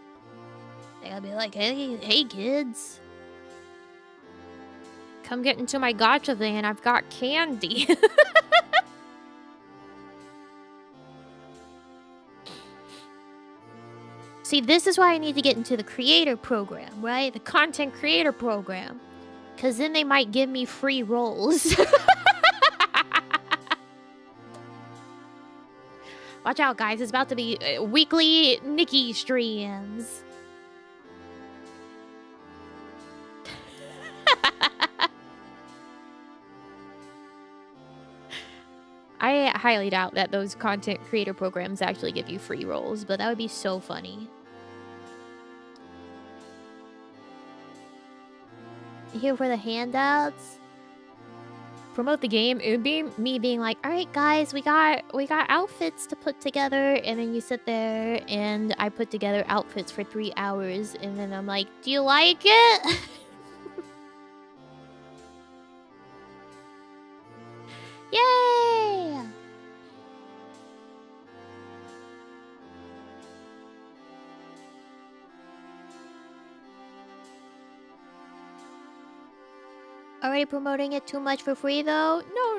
They gotta be like, hey kids. Come get into my gacha van, I've got candy. See, this is why I need to get into the creator program, right? The content creator program. Because then they might give me free roles. Watch out, guys. It's about to be weekly Nikki streams. I highly doubt that those content creator programs actually give you free roles, but that would be so funny. Here for the handouts. Promote the game. It would be me being like, all right, guys, we got outfits to put together, and then you sit there and I put together outfits for 3 hours, and then I'm like, do you like it? Yay! Already promoting it too much for free though? No.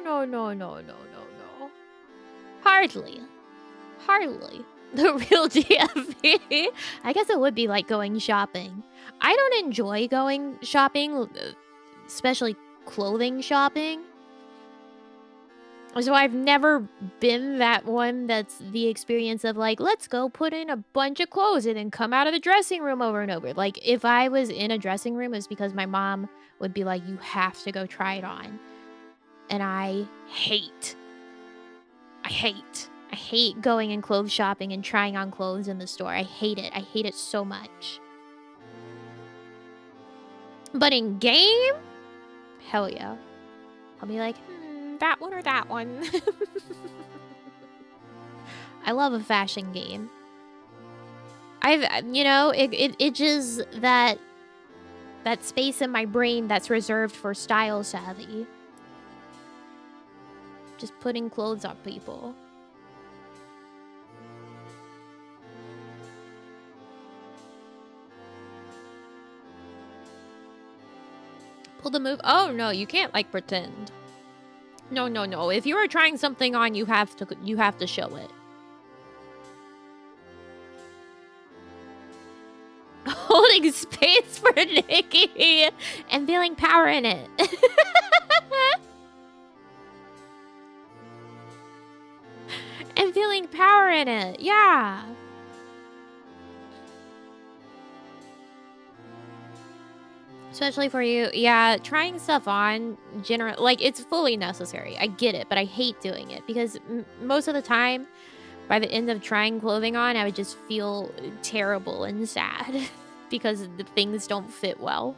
Hardly. The real GFP. I guess it would be like going shopping. I don't enjoy going shopping, especially clothing shopping. So I've never been that one that's the experience of like, let's go put in a bunch of clothes and then come out of the dressing room over and over. Like, if I was in a dressing room, it's because my mom would be like, you have to go try it on. And I hate going and clothes shopping and trying on clothes in the store. I hate it. I hate it so much. But in game, hell yeah. I'll be like, that one or that one. I love a fashion game. It just that space in my brain that's reserved for style savvy. Just putting clothes on people. Pull the move. Oh no, you can't like pretend. No. If you are trying something on, you have to show it. Holding space for Nikki and feeling power in it. And feeling power in it. Yeah. Especially for you. Yeah, trying stuff on, like, it's fully necessary. I get it, but I hate doing it because most of the time, by the end of trying clothing on, I would just feel terrible and sad because the things don't fit well.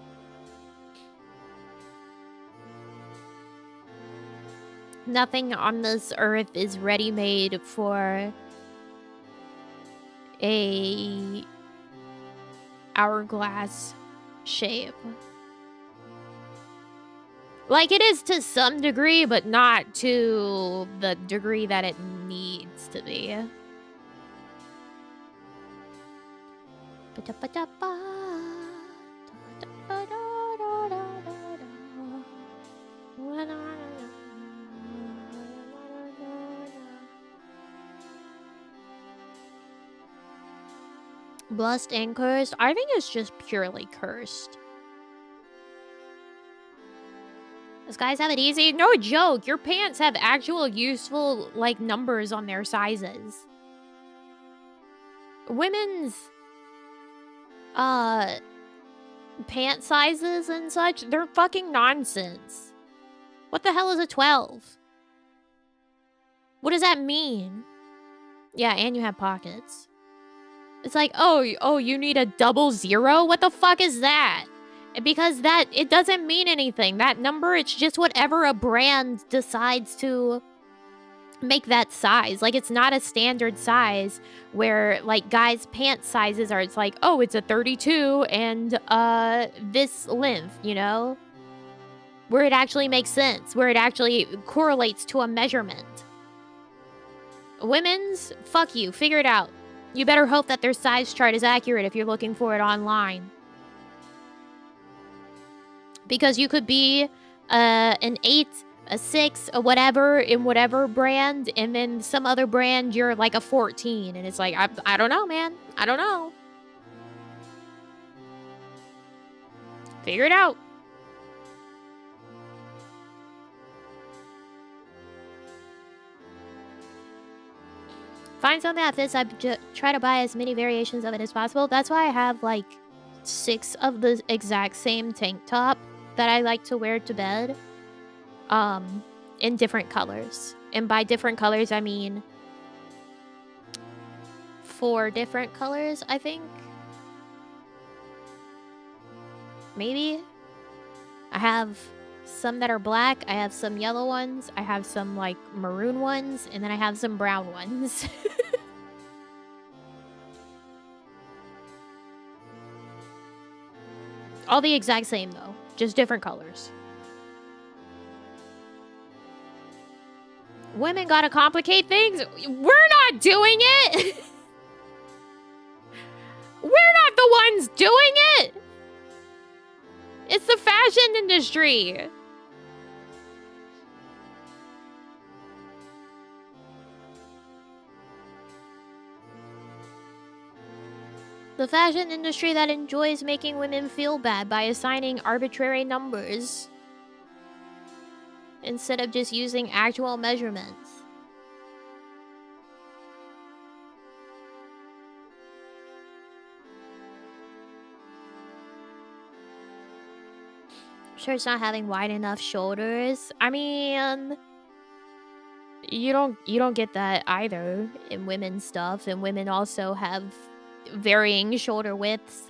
Nothing on this earth is ready-made for a hourglass shape. Like, it is to some degree, but not to the degree that it needs to be. Blessed and cursed? I think it's just purely cursed. Those guys have it easy? No joke. Your pants have actual useful, like, numbers on their sizes. Women's, pant sizes and such, they're fucking nonsense. What the hell is a 12? What does that mean? Yeah, and you have pockets. It's like, oh, you need a 00? What the fuck is that? Because it doesn't mean anything. That number, it's just whatever a brand decides to make that size. Like, it's not a standard size where, like, guys' pant sizes are, it's like, oh, it's a 32 and this length, you know? Where it actually makes sense. Where it actually correlates to a measurement. Women's, fuck you. Figure it out. You better hope that their size chart is accurate if you're looking for it online. Because you could be an 8, a 6, a whatever in whatever brand, and then some other brand you're like a 14, and it's like, I don't know, man. I don't know. Figure it out. Find something that fits. I try to buy as many variations of it as possible. That's why I have like 6 of the exact same tank top that I like to wear to bed. In different colors. And by different colors, I mean 4 different colors, I think. Maybe. I have some that are black. I have some yellow ones. I have some like maroon ones. And then I have some brown ones. All the exact same though. Just different colors. Women gotta complicate things. We're not doing it. We're not the ones doing it. It's the fashion industry. The fashion industry that enjoys making women feel bad by assigning arbitrary numbers instead of just using actual measurements. Shirts not having wide enough shoulders. I mean, you don't get that either in women's stuff, and women also have varying shoulder widths.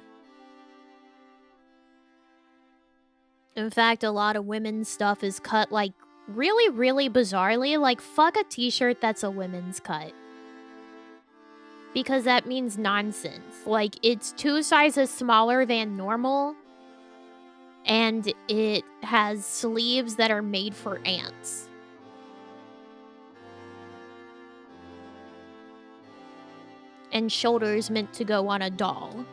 In fact, a lot of women's stuff is cut like really, really bizarrely. Like, fuck a t-shirt that's a women's cut. Because that means nonsense. Like, it's 2 sizes smaller than normal. And it has sleeves that are made for ants. And shoulders meant to go on a doll.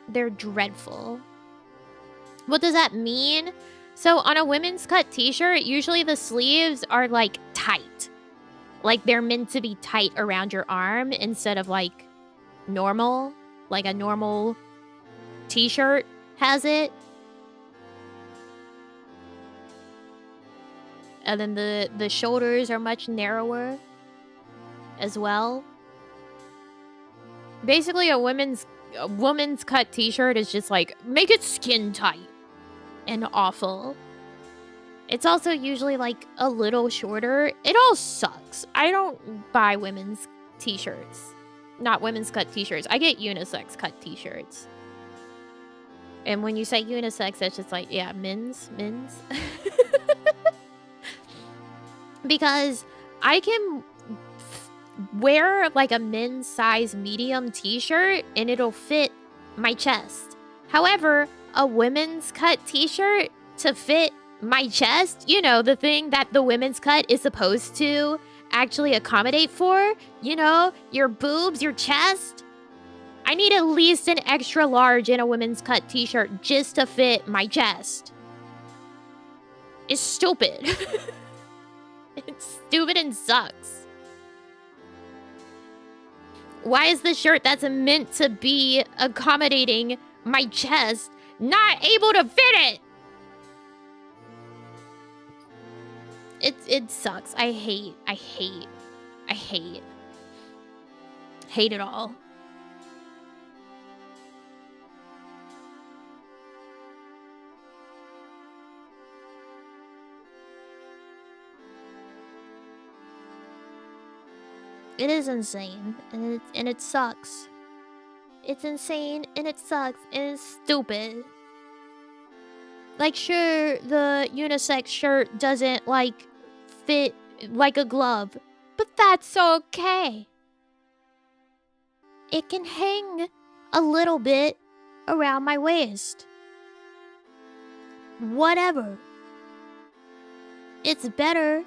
They're dreadful. What does that mean? So on a women's cut t-shirt, usually the sleeves are like tight. Like they're meant to be tight around your arm instead of like normal. Like a normal t-shirt has it. And then the shoulders are much narrower as well. Basically, a woman's cut t-shirt is just like, make it skin tight and awful. It's also usually like a little shorter. It all sucks. I don't buy women's t-shirts. Not women's cut t-shirts. I get unisex cut t-shirts. And when you say unisex, that's just like, yeah, men's. Because I can wear like a men's size medium t-shirt and it'll fit my chest. However, a women's cut t-shirt to fit my chest, you know, the thing that the women's cut is supposed to actually accommodate for, you know, your boobs, your chest. I need at least an extra large in a women's cut t-shirt just to fit my chest. It's stupid. It's stupid and sucks. Why is the shirt that's meant to be accommodating my chest not able to fit it? It sucks. I hate it all. It is insane, and it sucks. It's insane, and it sucks, and it's stupid. Like, sure, the unisex shirt doesn't, like, fit like a glove, but that's okay. It can hang a little bit around my waist. Whatever. It's better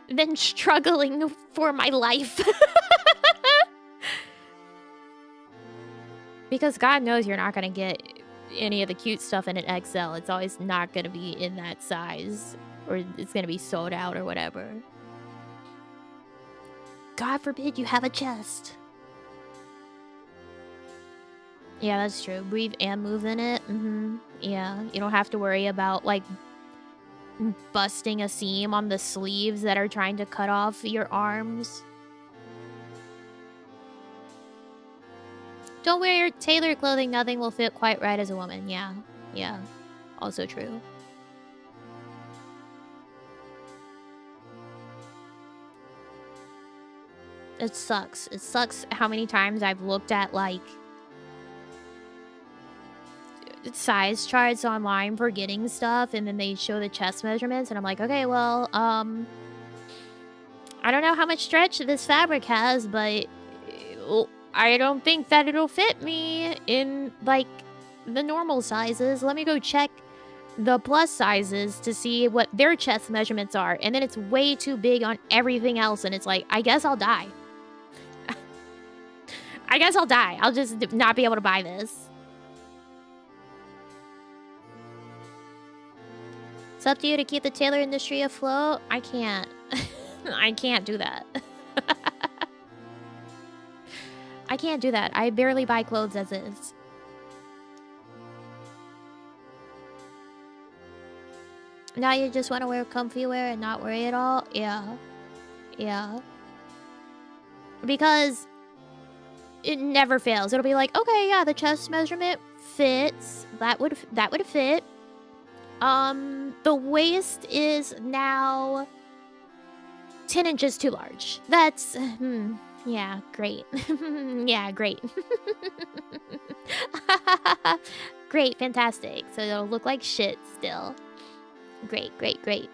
than struggling for my life. Because God knows you're not gonna get any of the cute stuff in an XL. It's always not gonna be in that size, or it's gonna be sold out or whatever. God forbid you have a chest. Yeah, that's true. Breathe and move in it. Yeah, you don't have to worry about like busting a seam on the sleeves that are trying to cut off your arms. Don't wear your tailored clothing. Nothing will fit quite right as a woman. Yeah, yeah. Also true. It sucks. It sucks how many times I've looked at like size charts online for getting stuff, and then they show the chest measurements, and I'm like, okay, well, I don't know how much stretch this fabric has, but I don't think that it'll fit me in like the normal sizes. Let me go check the plus sizes to see what their chest measurements are, and then it's way too big on everything else, and it's like, I guess I'll die. I guess I'll die. I'll just not be able to buy this. It's up to you to keep the tailor industry afloat. I can't. I can't do that. I can't do that. I barely buy clothes as is. Now you just want to wear comfy wear and not worry at all? Yeah. Yeah. Because it never fails. It'll be like, okay, yeah, the chest measurement fits. That would fit. The waist is now 10 inches too large. That's, yeah, great. Yeah, great. Great, fantastic. So it'll look like shit still. Great, great, great.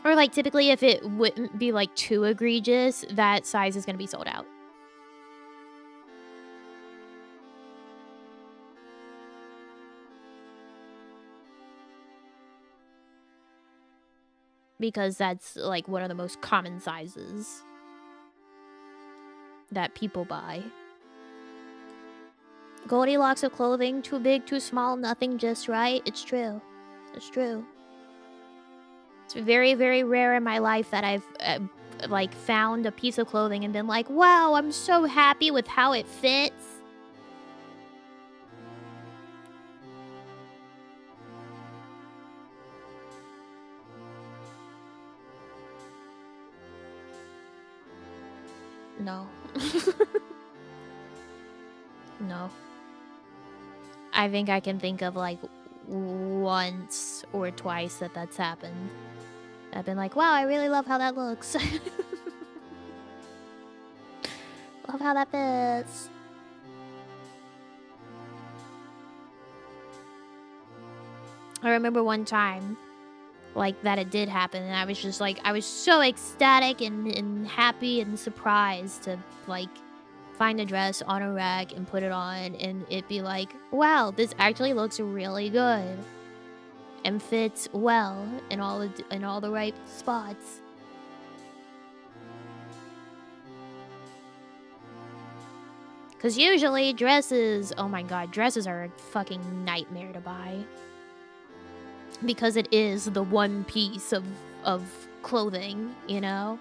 Or like typically if it wouldn't be like too egregious, that size is gonna be sold out. Because that's like one of the most common sizes that people buy. Goldilocks of clothing, too big, too small, nothing just right. It's true. It's true. It's very, very rare in my life that I've like found a piece of clothing and been like, wow, I'm so happy with how it fits. No. No. I think I can think of like once or twice that's happened. I've been like, wow, I really love how that looks. Love how that fits. I remember one time like that it did happen, and I was just like, I was so ecstatic and happy and surprised to like find a dress on a rack and put it on, and it be like, wow, this actually looks really good and fits well in all the right spots. Because usually dresses, oh my god, dresses are a fucking nightmare to buy. Because it is the one piece of clothing, you know?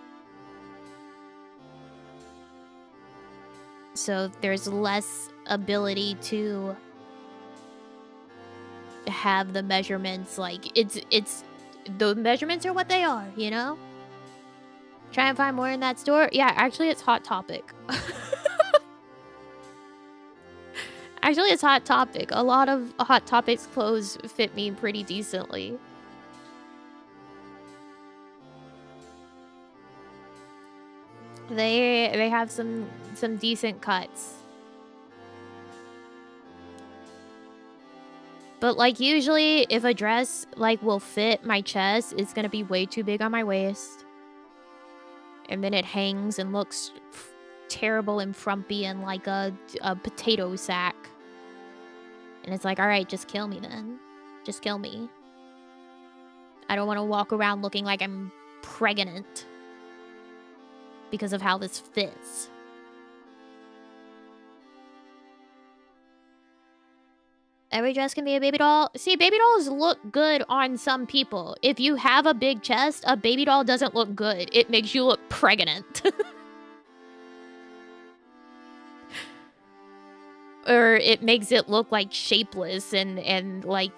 So there's less ability to have the measurements, like, it's the measurements are what they are, you know? Try and find more in that store. Yeah, actually it's Hot Topic. Actually, it's Hot Topic. A lot of Hot Topic's clothes fit me pretty decently. They have some decent cuts. But like usually if a dress like will fit my chest, it's gonna be way too big on my waist. And then it hangs and looks terrible and frumpy and like a potato sack. And it's like, all right, just kill me then. Just kill me. I don't want to walk around looking like I'm pregnant because of how this fits. Every dress can be a baby doll. See, baby dolls look good on some people. If you have a big chest, a baby doll doesn't look good. It makes you look pregnant. or it makes it look like shapeless and like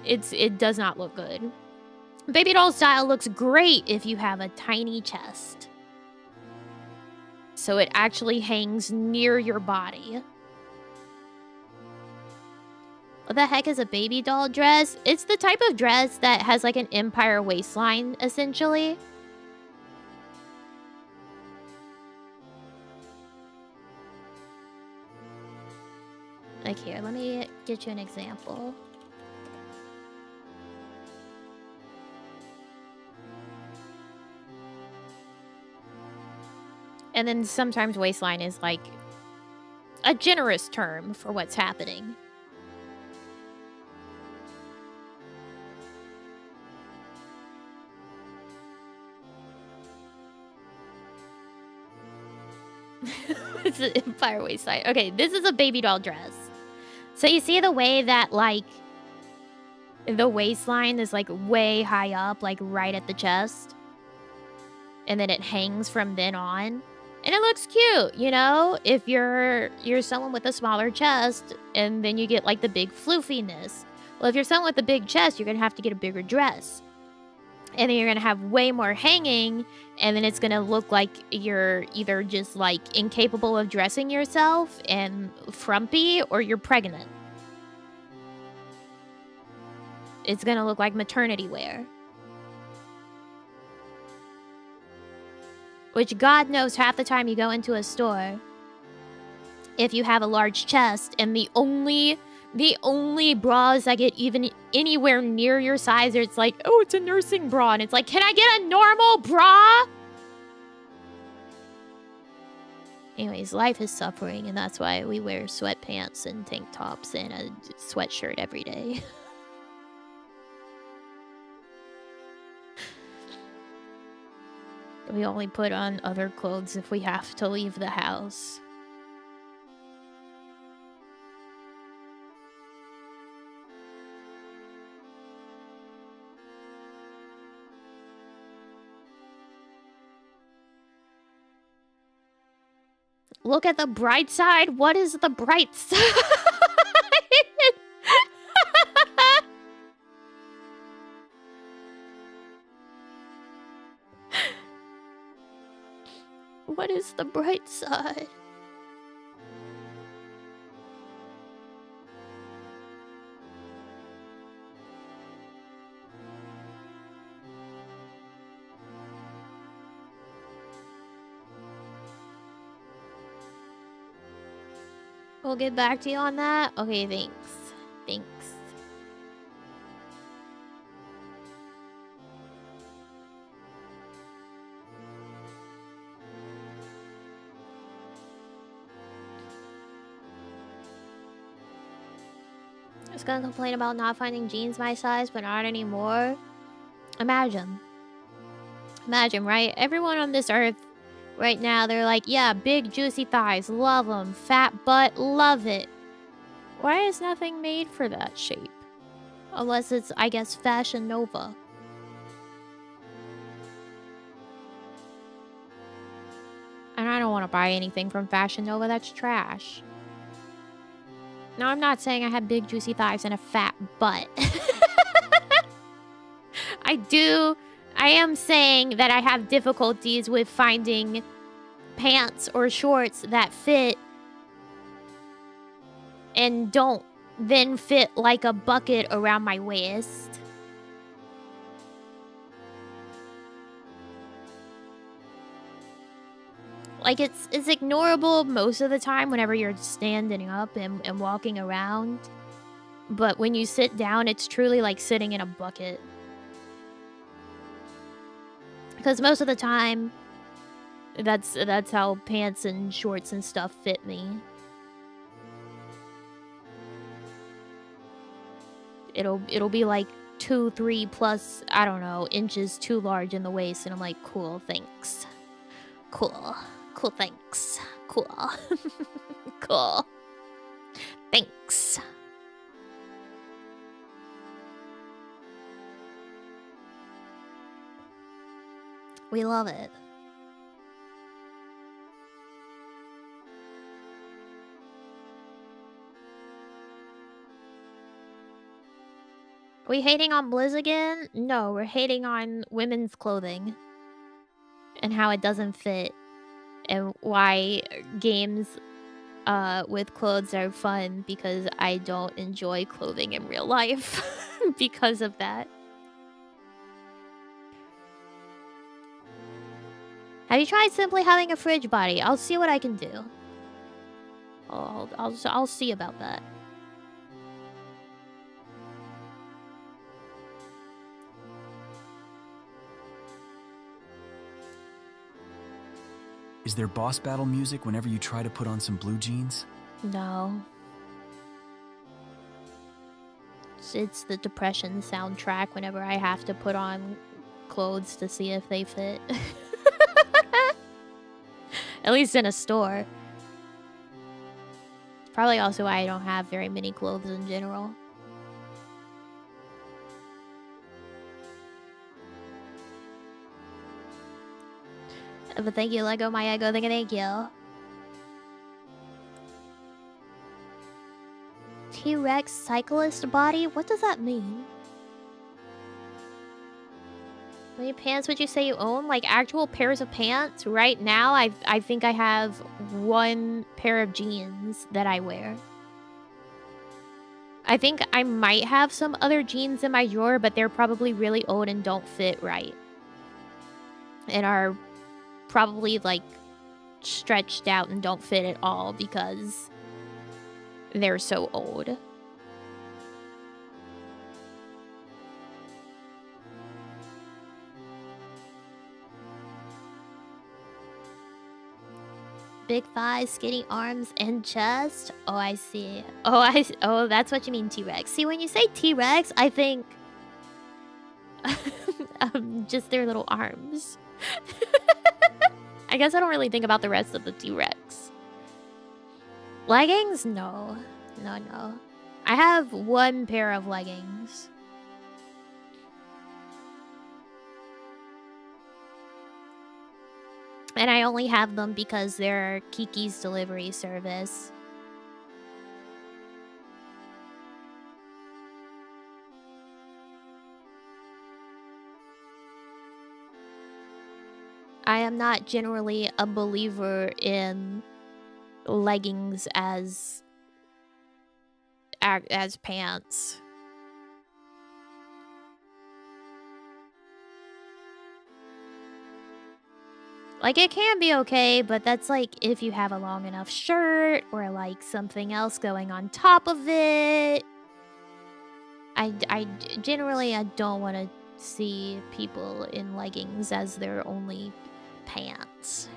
it does not look good. Baby doll style looks great if you have a tiny chest. So it actually hangs near your body. What the heck is a baby doll dress? It's the type of dress that has like an empire waistline, essentially. Like here, let me get you an example. And then sometimes waistline is like a generous term for what's happening. It's an empire waistline. Okay, this is a baby doll dress. So you see the way that like the waistline is like way high up, like right at the chest. And then it hangs from then on. And it looks cute, you know? If you're someone with a smaller chest and then you get like the big floofiness. Well, if you're someone with a big chest, you're going to have to get a bigger dress. And then you're going to have way more hanging, and then it's going to look like you're either just like incapable of dressing yourself and frumpy, or you're pregnant. It's going to look like maternity wear. Which God knows half the time you go into a store, if you have a large chest and the only bras that get even anywhere near your size, it's like, oh, it's a nursing bra. And it's like, can I get a normal bra? Anyways, life is suffering, and that's why we wear sweatpants and tank tops and a sweatshirt every day. We only put on other clothes if we have to leave the house. Look at the bright side. What is the bright side? What is the bright side? We'll get back to you on that. Okay, thanks. Thanks. I was gonna complain about not finding jeans my size, but not anymore. Imagine. Imagine, right? Everyone on this earth right now, they're like, yeah, big juicy thighs, love them. Fat butt, love it. Why is nothing made for that shape? Unless it's, I guess, Fashion Nova. And I don't want to buy anything from Fashion Nova, that's trash. No, I'm not saying I have big juicy thighs and a fat butt. I am saying that I have difficulties with finding pants or shorts that fit and don't then fit like a bucket around my waist. Like, it's ignorable most of the time whenever you're standing up and walking around. But when you sit down, it's truly like sitting in a bucket. Because most of the time, that's how pants and shorts and stuff fit me. It'll be like 2, 3 plus, I don't know, inches too large in the waist, and I'm like, cool, thanks. Cool. Cool, thanks. Cool. Cool. Thanks. We love it. We hating on Blizz again? No, we're hating on women's clothing. And how it doesn't fit. And why games with clothes are fun, because I don't enjoy clothing in real life because of that. Have you tried simply having a fridge body? I'll see what I can do. I'll see about that. Is there boss battle music whenever you try to put on some blue jeans? No. It's the depression soundtrack whenever I have to put on clothes to see if they fit. At least in a store. It's probably also why I don't have very many clothes in general. But thank you, Lego My Ego. Thank you. T-Rex cyclist body? What does that mean? How many pants would you say you own? Like actual pairs of pants? Right now, I think I have one pair of jeans that I wear. I think I might have some other jeans in my drawer, but they're probably really old and don't fit right. And are probably like stretched out and don't fit at all because they're so old. Big thighs, skinny arms, and chest. Oh, I see. Oh, that's what you mean, T-Rex. See, when you say T-Rex, I think just their little arms. I guess I don't really think about the rest of the T-Rex. Leggings? No. No. I have one pair of leggings. And I only have them because they're Kiki's delivery service. I am not generally a believer in leggings as pants. Like, it can be okay, but that's like if you have a long enough shirt or like something else going on top of it. I generally don't want to see people in leggings as their only pants.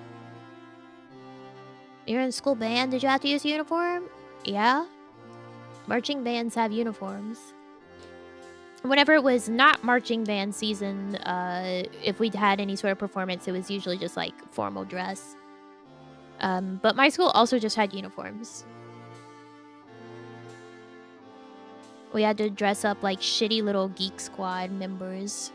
You're in school band, did you have to use uniform? Yeah. Marching bands have uniforms. Whenever it was not marching band season, if we had any sort of performance, it was usually just like formal dress. But my school also just had uniforms. We had to dress up like shitty little Geek Squad members.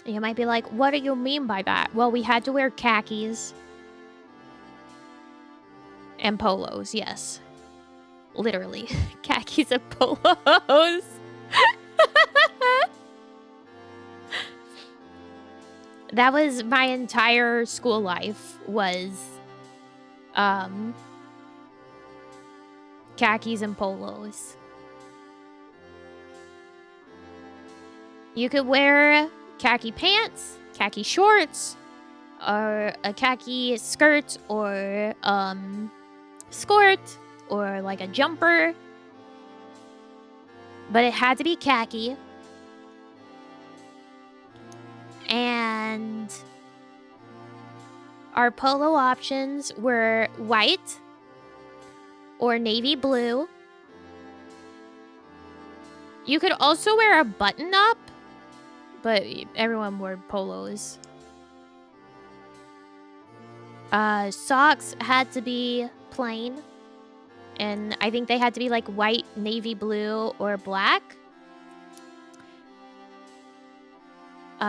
You might be like, what do you mean by that? Well, we had to wear khakis. And polos, yes. Literally. Khakis and polos. That was my entire school life, was khakis and polos. You could wear khaki pants, khaki shorts, or a khaki skirt, or skirt, or like a jumper. But it had to be khaki. And our polo options were white or navy blue. You could also wear a button-up, but everyone wore polos. Socks had to be plain. And I think they had to be like white, navy blue, or black.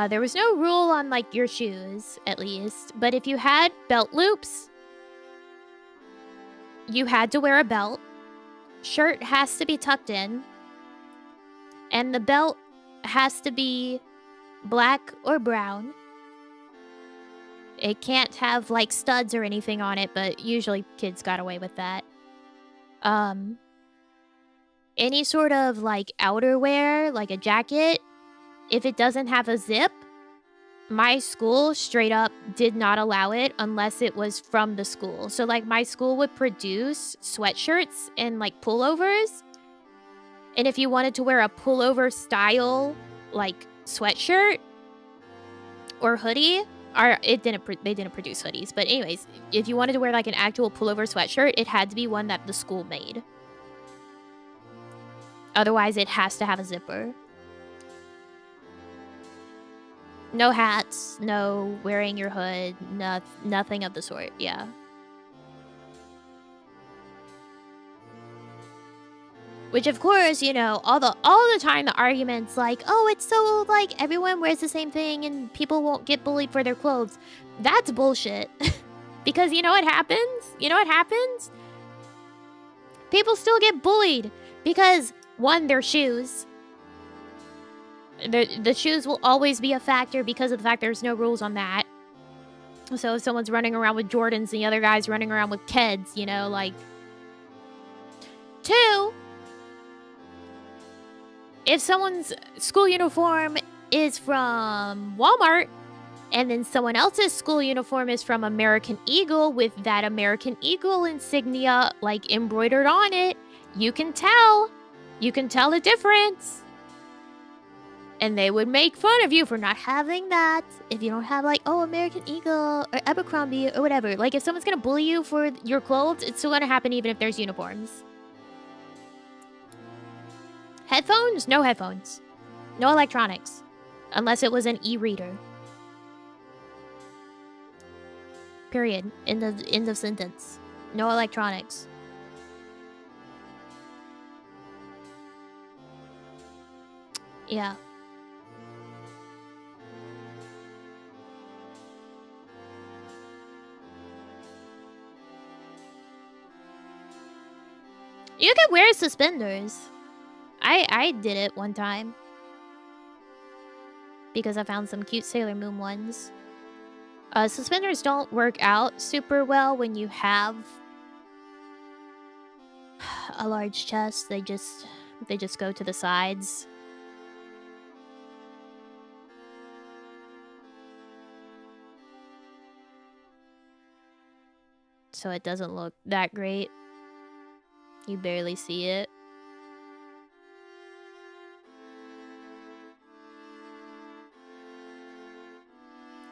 There was no rule on, like, your shoes, at least. But if you had belt loops, you had to wear a belt. Shirt has to be tucked in. And the belt has to be black or brown. It can't have, like, studs or anything on it, but usually kids got away with that. Any sort of, like, outerwear, like a jacket, if it doesn't have a zip, my school straight up did not allow it unless it was from the school. So, like, my school would produce sweatshirts and, like, pullovers. And if you wanted to wear a pullover style, like, sweatshirt or hoodie, or they didn't produce hoodies. But anyways, if you wanted to wear, like, an actual pullover sweatshirt, it had to be one that the school made. Otherwise, it has to have a zipper. No hats, no wearing your hood, nothing of the sort, yeah. Which, of course, you know, all the time the arguments like, oh, it's so, like, everyone wears the same thing and people won't get bullied for their clothes. That's bullshit. Because you know what happens? You know what happens? People still get bullied because, one, their shoes. The shoes will always be a factor because of the fact there's no rules on that. So if someone's running around with Jordans and the other guy's running around with Keds, you know, like... 2, if someone's school uniform is from Walmart and then someone else's school uniform is from American Eagle with that American Eagle insignia, like, embroidered on it, you can tell. You can tell the difference. And they would make fun of you for not having that if you don't have, like, oh, American Eagle or Abercrombie or whatever. Like, if someone's gonna bully you for your clothes, it's still gonna happen even if there's uniforms. Headphones? No headphones. No electronics. Unless it was an e-reader. Period. End of sentence. No electronics. Yeah. You can wear suspenders. I did it one time. Because I found some cute Sailor Moon ones. Suspenders don't work out super well when you have a large chest. They just go to the sides. So it doesn't look that great. You barely see it.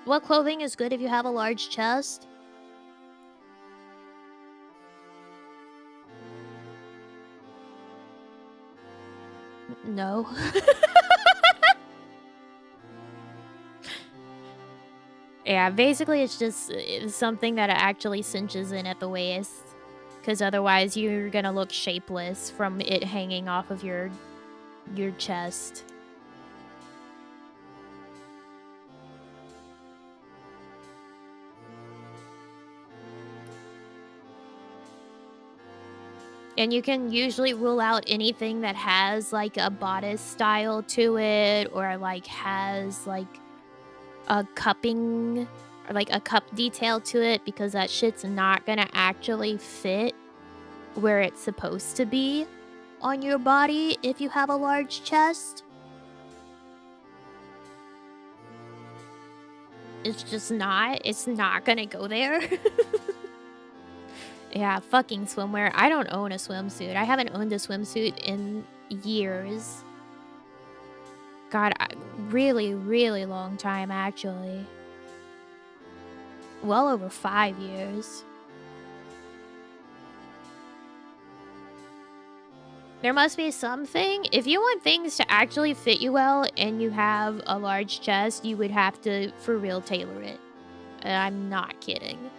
What clothing is good if you have a large chest? No. Yeah, basically it's just something that actually cinches in at the waist. Because otherwise you're gonna look shapeless from it hanging off of your chest. And you can usually rule out anything that has, like, a bodice style to it, or, like, has, like, a cupping, or, like, a cup detail to it, because that shit's not gonna actually fit where it's supposed to be on your body if you have a large chest. It's just not. It's not gonna go there. Yeah, fucking swimwear. I don't own a swimsuit. I haven't owned a swimsuit in years. God, really, really long time, actually. Well over 5 years. There must be something. If you want things to actually fit you well and you have a large chest, you would have to, for real, tailor it. I'm not kidding.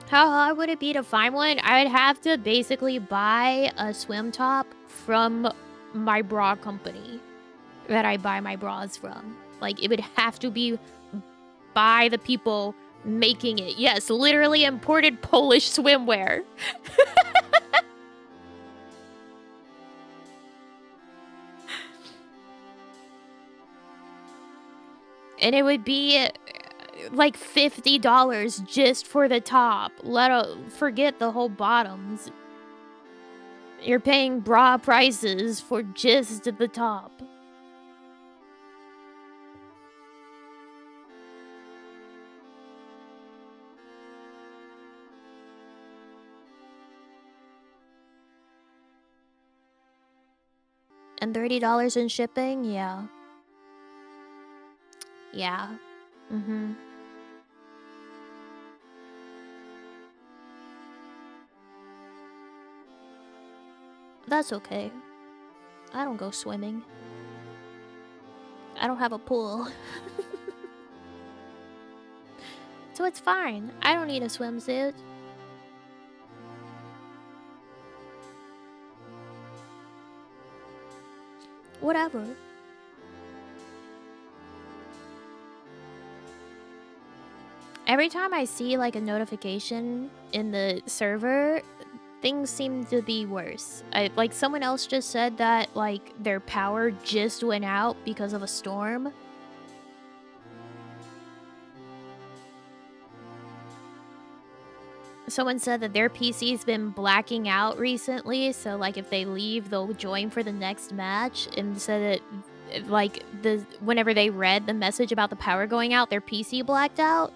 How hard would it be to find one? I would have to basically buy a swim top from my bra company that I buy my bras from. Like, it would have to be by the people making it. Yes, literally imported Polish swimwear. And it would be like $50 just for the top. Forget the whole bottoms. You're paying bra prices for just the top. And $30 in shipping? Yeah. Yeah. Mm-hmm. That's okay. I don't go swimming. I don't have a pool. So it's fine. I don't need a swimsuit. Whatever. Every time I see like a notification in the server, things seem to be worse. Like someone else just said that like their power just went out because of a storm. Someone said that their PC's been blacking out recently, so like if they leave, they'll join for the next match, and said that like whenever they read the message about the power going out, their PC blacked out.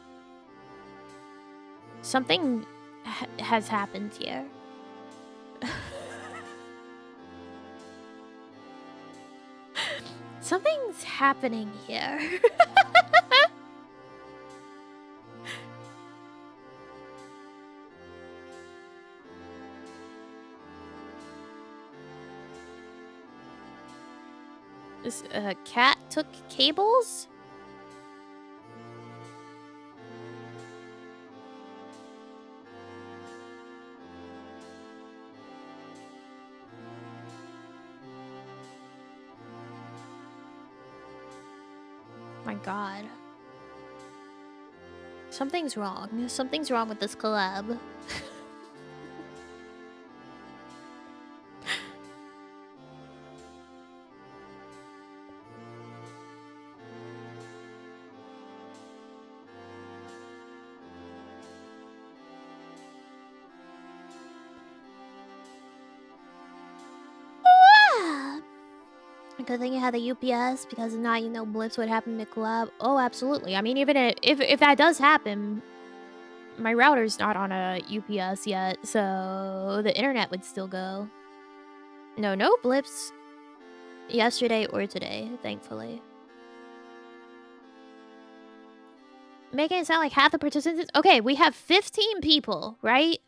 Something has happened here. Something's happening here. This cat took cables? My god. Something's wrong. Something's wrong with this collab. Good thing you had the UPS, because if not, you know, blips would happen to collab. Oh, absolutely. I mean, even if that does happen, my router's not on a UPS yet, so the internet would still go. No blips yesterday or today, thankfully. Making it sound like half the participants... Okay, we have 15 people, right?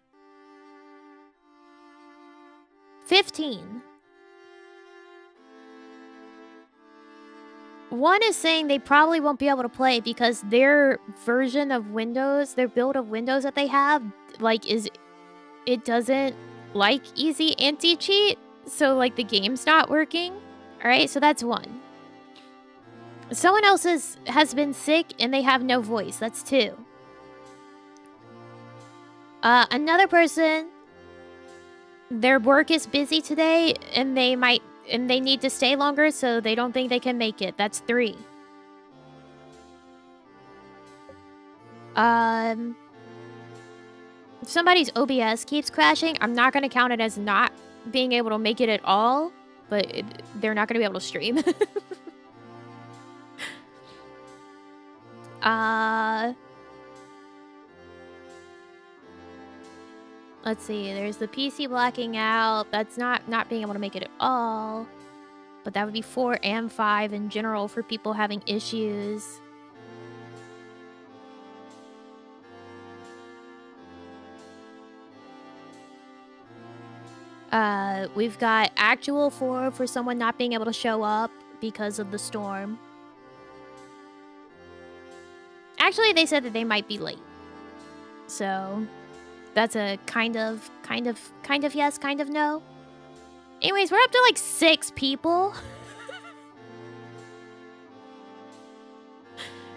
15. One is saying they probably won't be able to play because their version of Windows, their build of Windows that they have, like, it doesn't like easy anti-cheat, so, like, the game's not working. Alright, so that's one. Someone else has been sick and they have no voice. That's two. Another person, their work is busy today and they need to stay longer, so they don't think they can make it. That's three. If somebody's OBS keeps crashing, I'm not going to count it as not being able to make it at all, but they're not going to be able to stream. Let's see, there's the PC blacking out. That's not being able to make it at all. But that would be 4 and 5 in general for people having issues. We've got actual 4 for someone not being able to show up because of the storm. Actually, they said that they might be late. So... That's a kind of yes, kind of no. Anyways, we're up to like 6 people.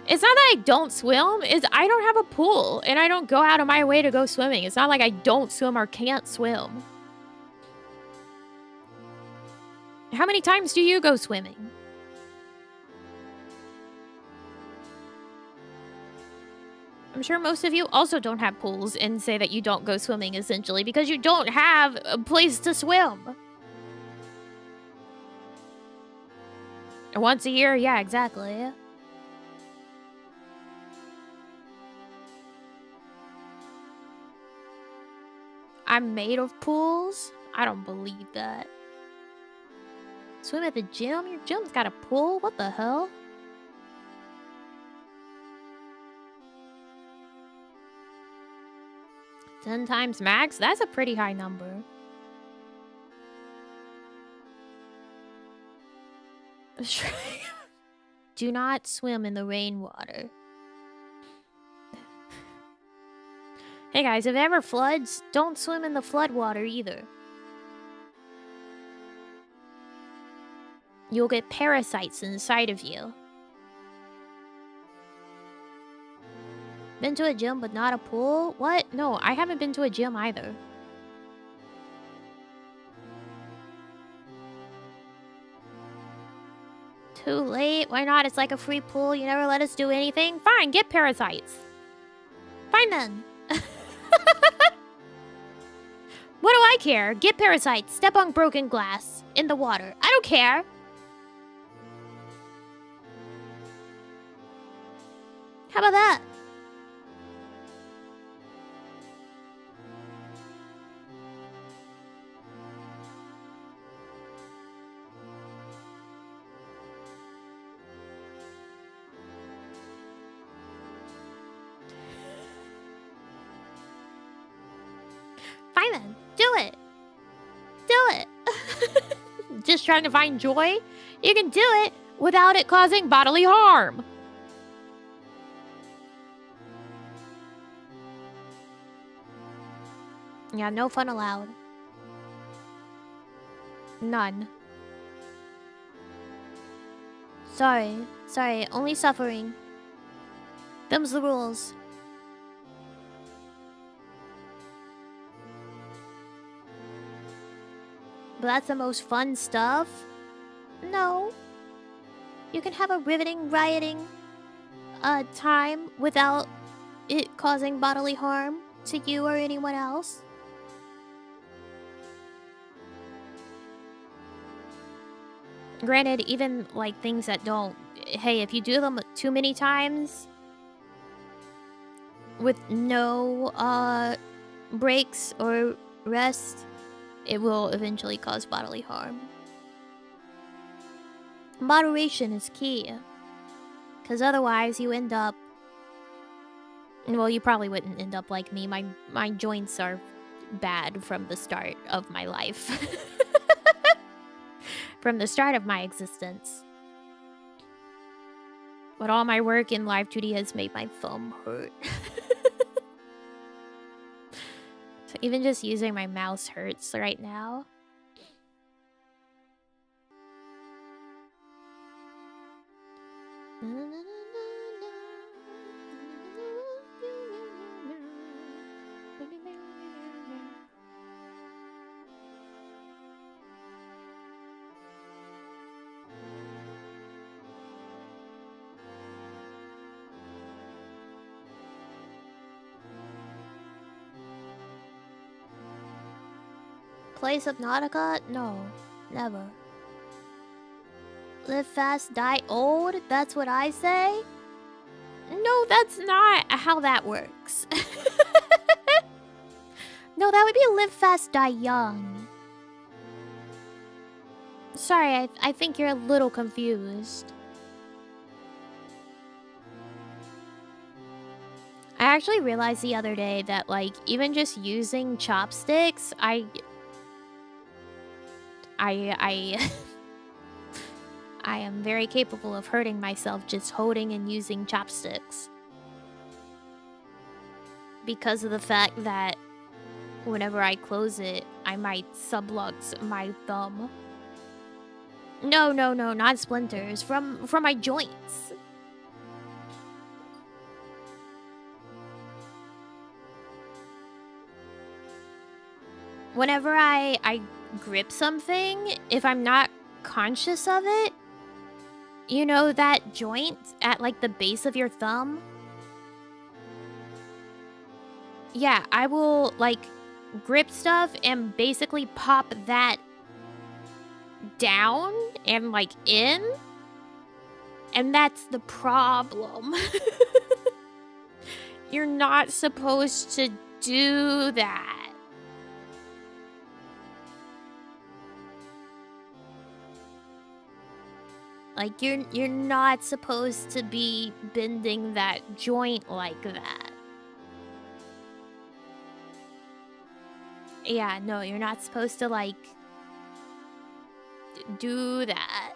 It's not that I don't swim, it's I don't have a pool and I don't go out of my way to go swimming. It's not like I don't swim or can't swim. How many times do you go swimming? I'm sure most of you also don't have pools and say that you don't go swimming essentially because you don't have a place to swim. Once a year, yeah, exactly. I'm made of pools? I don't believe that. Swim at the gym? Your gym's got a pool? What the hell? Ten times max? That's a pretty high number. Do not swim in the rainwater. Hey guys, if it ever floods, don't swim in the floodwater either. You'll get parasites inside of you. Been to a gym but not a pool? What? No, I haven't been to a gym either. Too late? Why not? It's like a free pool. You never let us do anything. Fine, get parasites. Fine then. What do I care? Get parasites. Step on broken glass. In the water. I don't care. How about that? Fine then. Do it. Do it. Just trying to find joy? You can do it without it causing bodily harm. Yeah, no fun allowed. None. Sorry. Sorry, only suffering. Them's the rules. But that's the most fun stuff? No. You can have a riveting, rioting time without it causing bodily harm to you or anyone else. Granted, even like things that don't, hey, if you do them too many times with no breaks or rest, it will eventually cause bodily harm. Moderation is key, because otherwise you end up, well, you probably wouldn't end up like me. My joints are bad from the start of my life. From the start of my existence. But all my work in live 2D has made my thumb hurt. So even just using my mouse hurts right now. Play Subnautica? No, never. Live fast, die old? That's what I say? No, that's not how that works. No, that would be live fast, die young. Sorry, I think you're a little confused. I actually realized the other day that, like, even just using chopsticks, I am very capable of hurting myself just holding and using chopsticks. Because of the fact that whenever I close it, I might sublux my thumb. No, not splinters. From my joints. Whenever I grip something, if I'm not conscious of it, you know that joint at like the base of your thumb? Yeah, I will like grip stuff and basically pop that down and like in. And that's the problem. You're not supposed to do that. Like, you're not supposed to be bending that joint like that. Yeah, no, you're not supposed to, like, do that.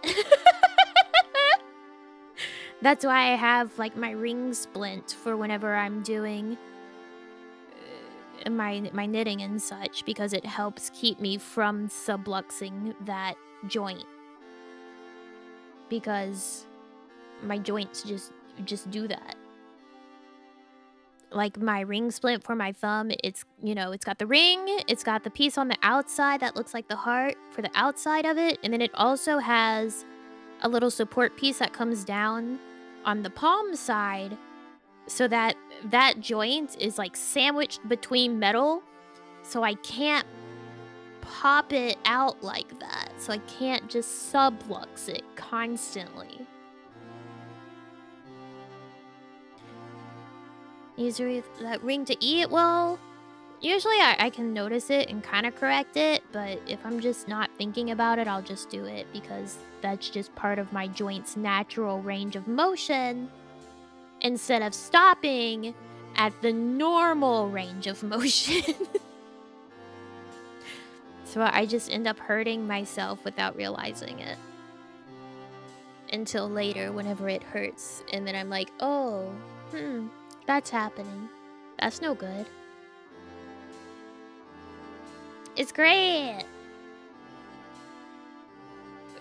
That's why I have, like, my ring splint for whenever I'm doing my knitting and such, because it helps keep me from subluxing that joint. Because my joints just do that. Like my ring splint for my thumb, it's, you know, it's got the ring, it's got the piece on the outside that looks like the heart for the outside of it, and then it also has a little support piece that comes down on the palm side so that that joint is like sandwiched between metal, so I can't pop it out like that. So I can't just sublux it constantly. Use that ring to eat? Well, usually I can notice it and kind of correct it, but if I'm just not thinking about it, I'll just do it because that's just part of my joint's natural range of motion instead of stopping at the normal range of motion. So I just end up hurting myself without realizing it. Until later, whenever it hurts. And then I'm like, oh, that's happening. That's no good. It's great!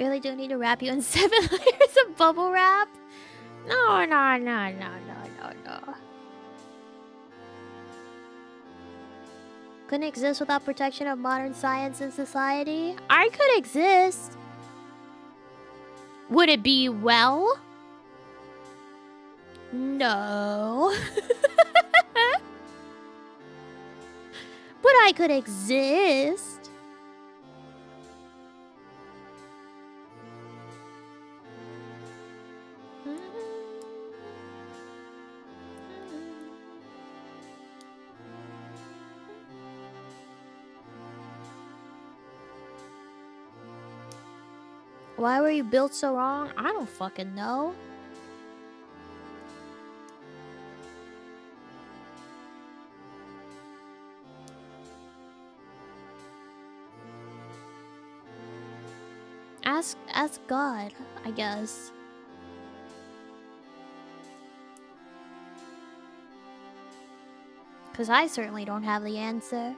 Really do need to wrap you in 7 layers of bubble wrap? No. Couldn't exist without protection of modern science and society? I could exist. Would it be well? No. But I could exist. Why were you built so wrong? I don't fucking know. Ask God, I guess. Because I certainly don't have the answer.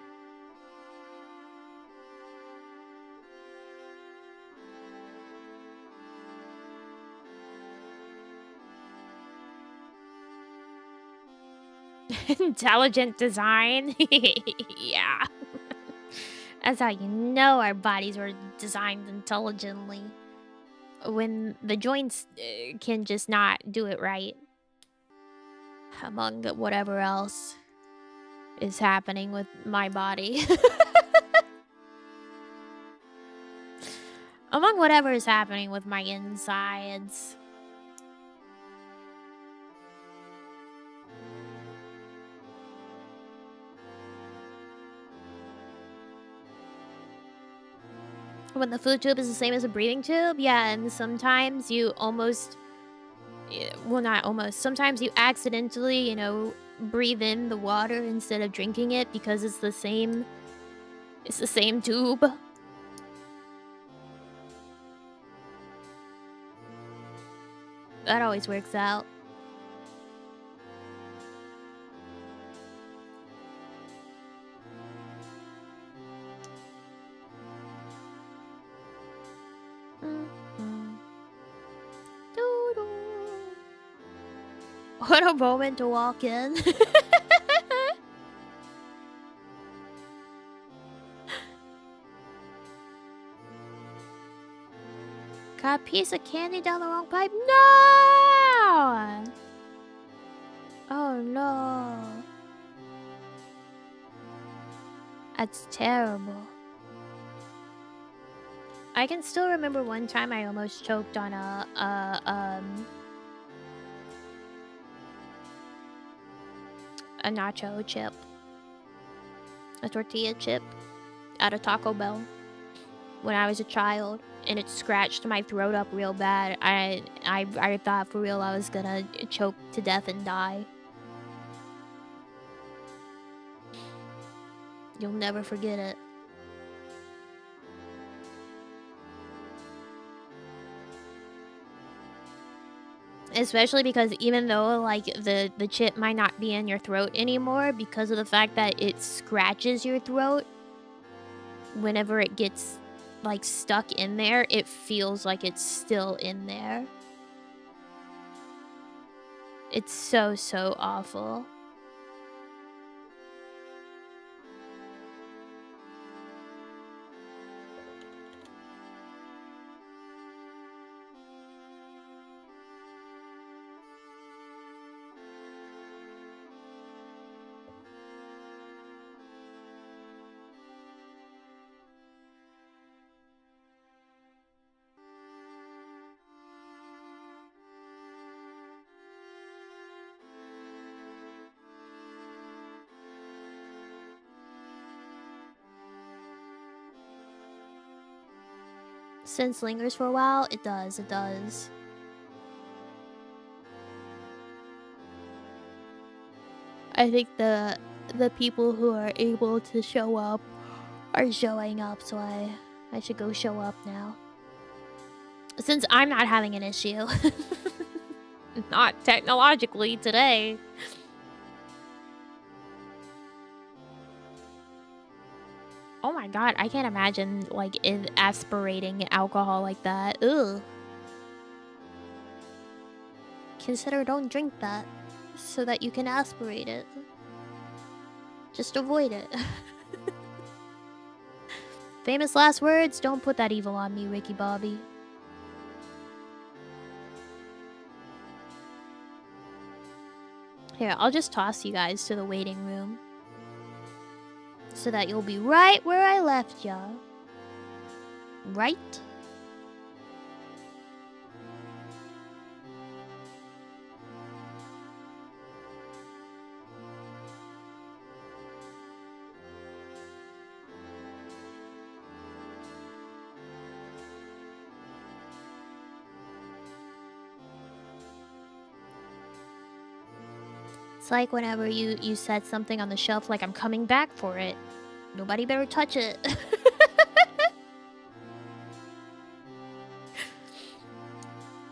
Intelligent design? Yeah. That's how you know our bodies were designed intelligently. When the joints can just not do it right. Among whatever else is happening with my body. Among whatever is happening with my insides. When the food tube is the same as a breathing tube? Yeah, and sometimes you almost... Well, not almost. Sometimes you accidentally, you know, breathe in the water instead of drinking it because it's the same... It's the same tube. That always works out. What a moment to walk in. Got a piece of candy down the wrong pipe? No! Oh no. That's terrible. I can still remember one time I almost choked on a nacho chip. A tortilla chip at a Taco Bell when I was a child, and it scratched my throat up real bad. I thought for real I was gonna choke to death and die. You'll never forget it. Especially because even though like the chip might not be in your throat anymore, because of the fact that it scratches your throat, whenever it gets like stuck in there, it feels like it's still in there. It's so awful. Since lingers for a while, it does, it does. I think the people who are able to show up are showing up, so I should go show up now. Since I'm not having an issue. Not technologically today. Oh my god, I can't imagine, like, aspirating alcohol like that. Ugh. Consider don't drink that, so that you can aspirate it. Just avoid it. Famous last words, don't put that evil on me, Ricky Bobby. Here, I'll just toss you guys to the waiting room. So that you'll be right where I left ya. Right? It's like whenever you set something on the shelf like I'm coming back for it. Nobody better touch it.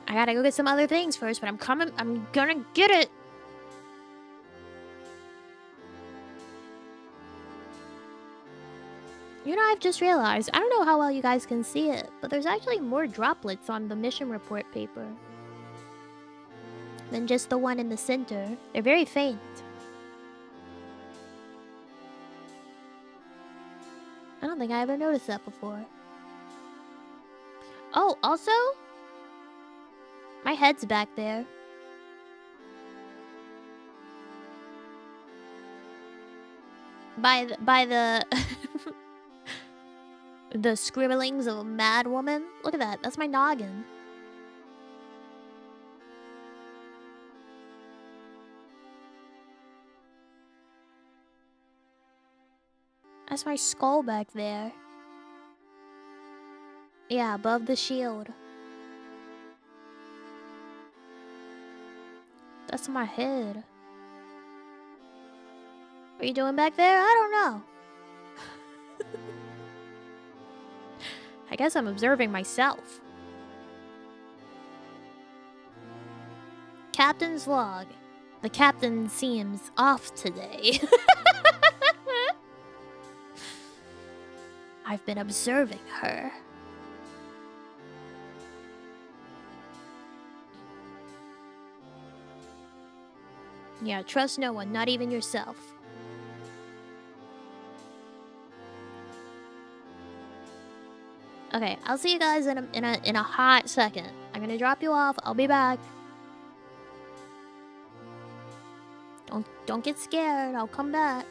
I gotta go get some other things first, but I'm gonna get it. You know, I've just realized, I don't know how well you guys can see it, but there's actually more droplets on the mission report paper than just the one in the center. They're very faint. I don't think I ever noticed that before. Oh, also, my head's back there. By the the scribblings of a mad woman. Look at that. That's my noggin. That's my skull back there. Yeah, above the shield. That's my head. What are you doing back there? I don't know. I guess I'm observing myself. Captain's log. The captain seems off today. I've been observing her. Yeah, trust no one, not even yourself. Okay, I'll see you guys in a hot second. I'm gonna drop you off. I'll be back. Don't get scared. I'll come back.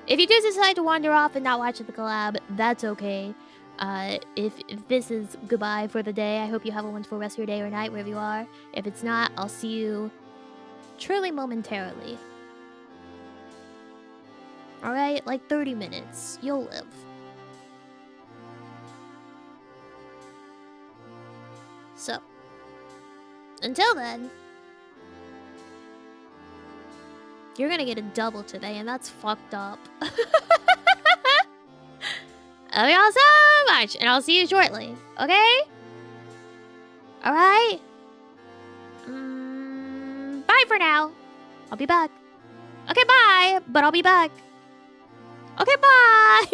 If you do decide to wander off and not watch the collab, that's okay. If this is goodbye for the day, I hope you have a wonderful rest of your day or night wherever you are. If it's not, I'll see you truly momentarily. Alright? Like 30 minutes. You'll live. So, until then, you're gonna get a double today, and that's fucked up. Love y'all so much, and I'll see you shortly, okay? Alright? Bye for now. I'll be back. Okay, bye, but I'll be back. Okay, bye!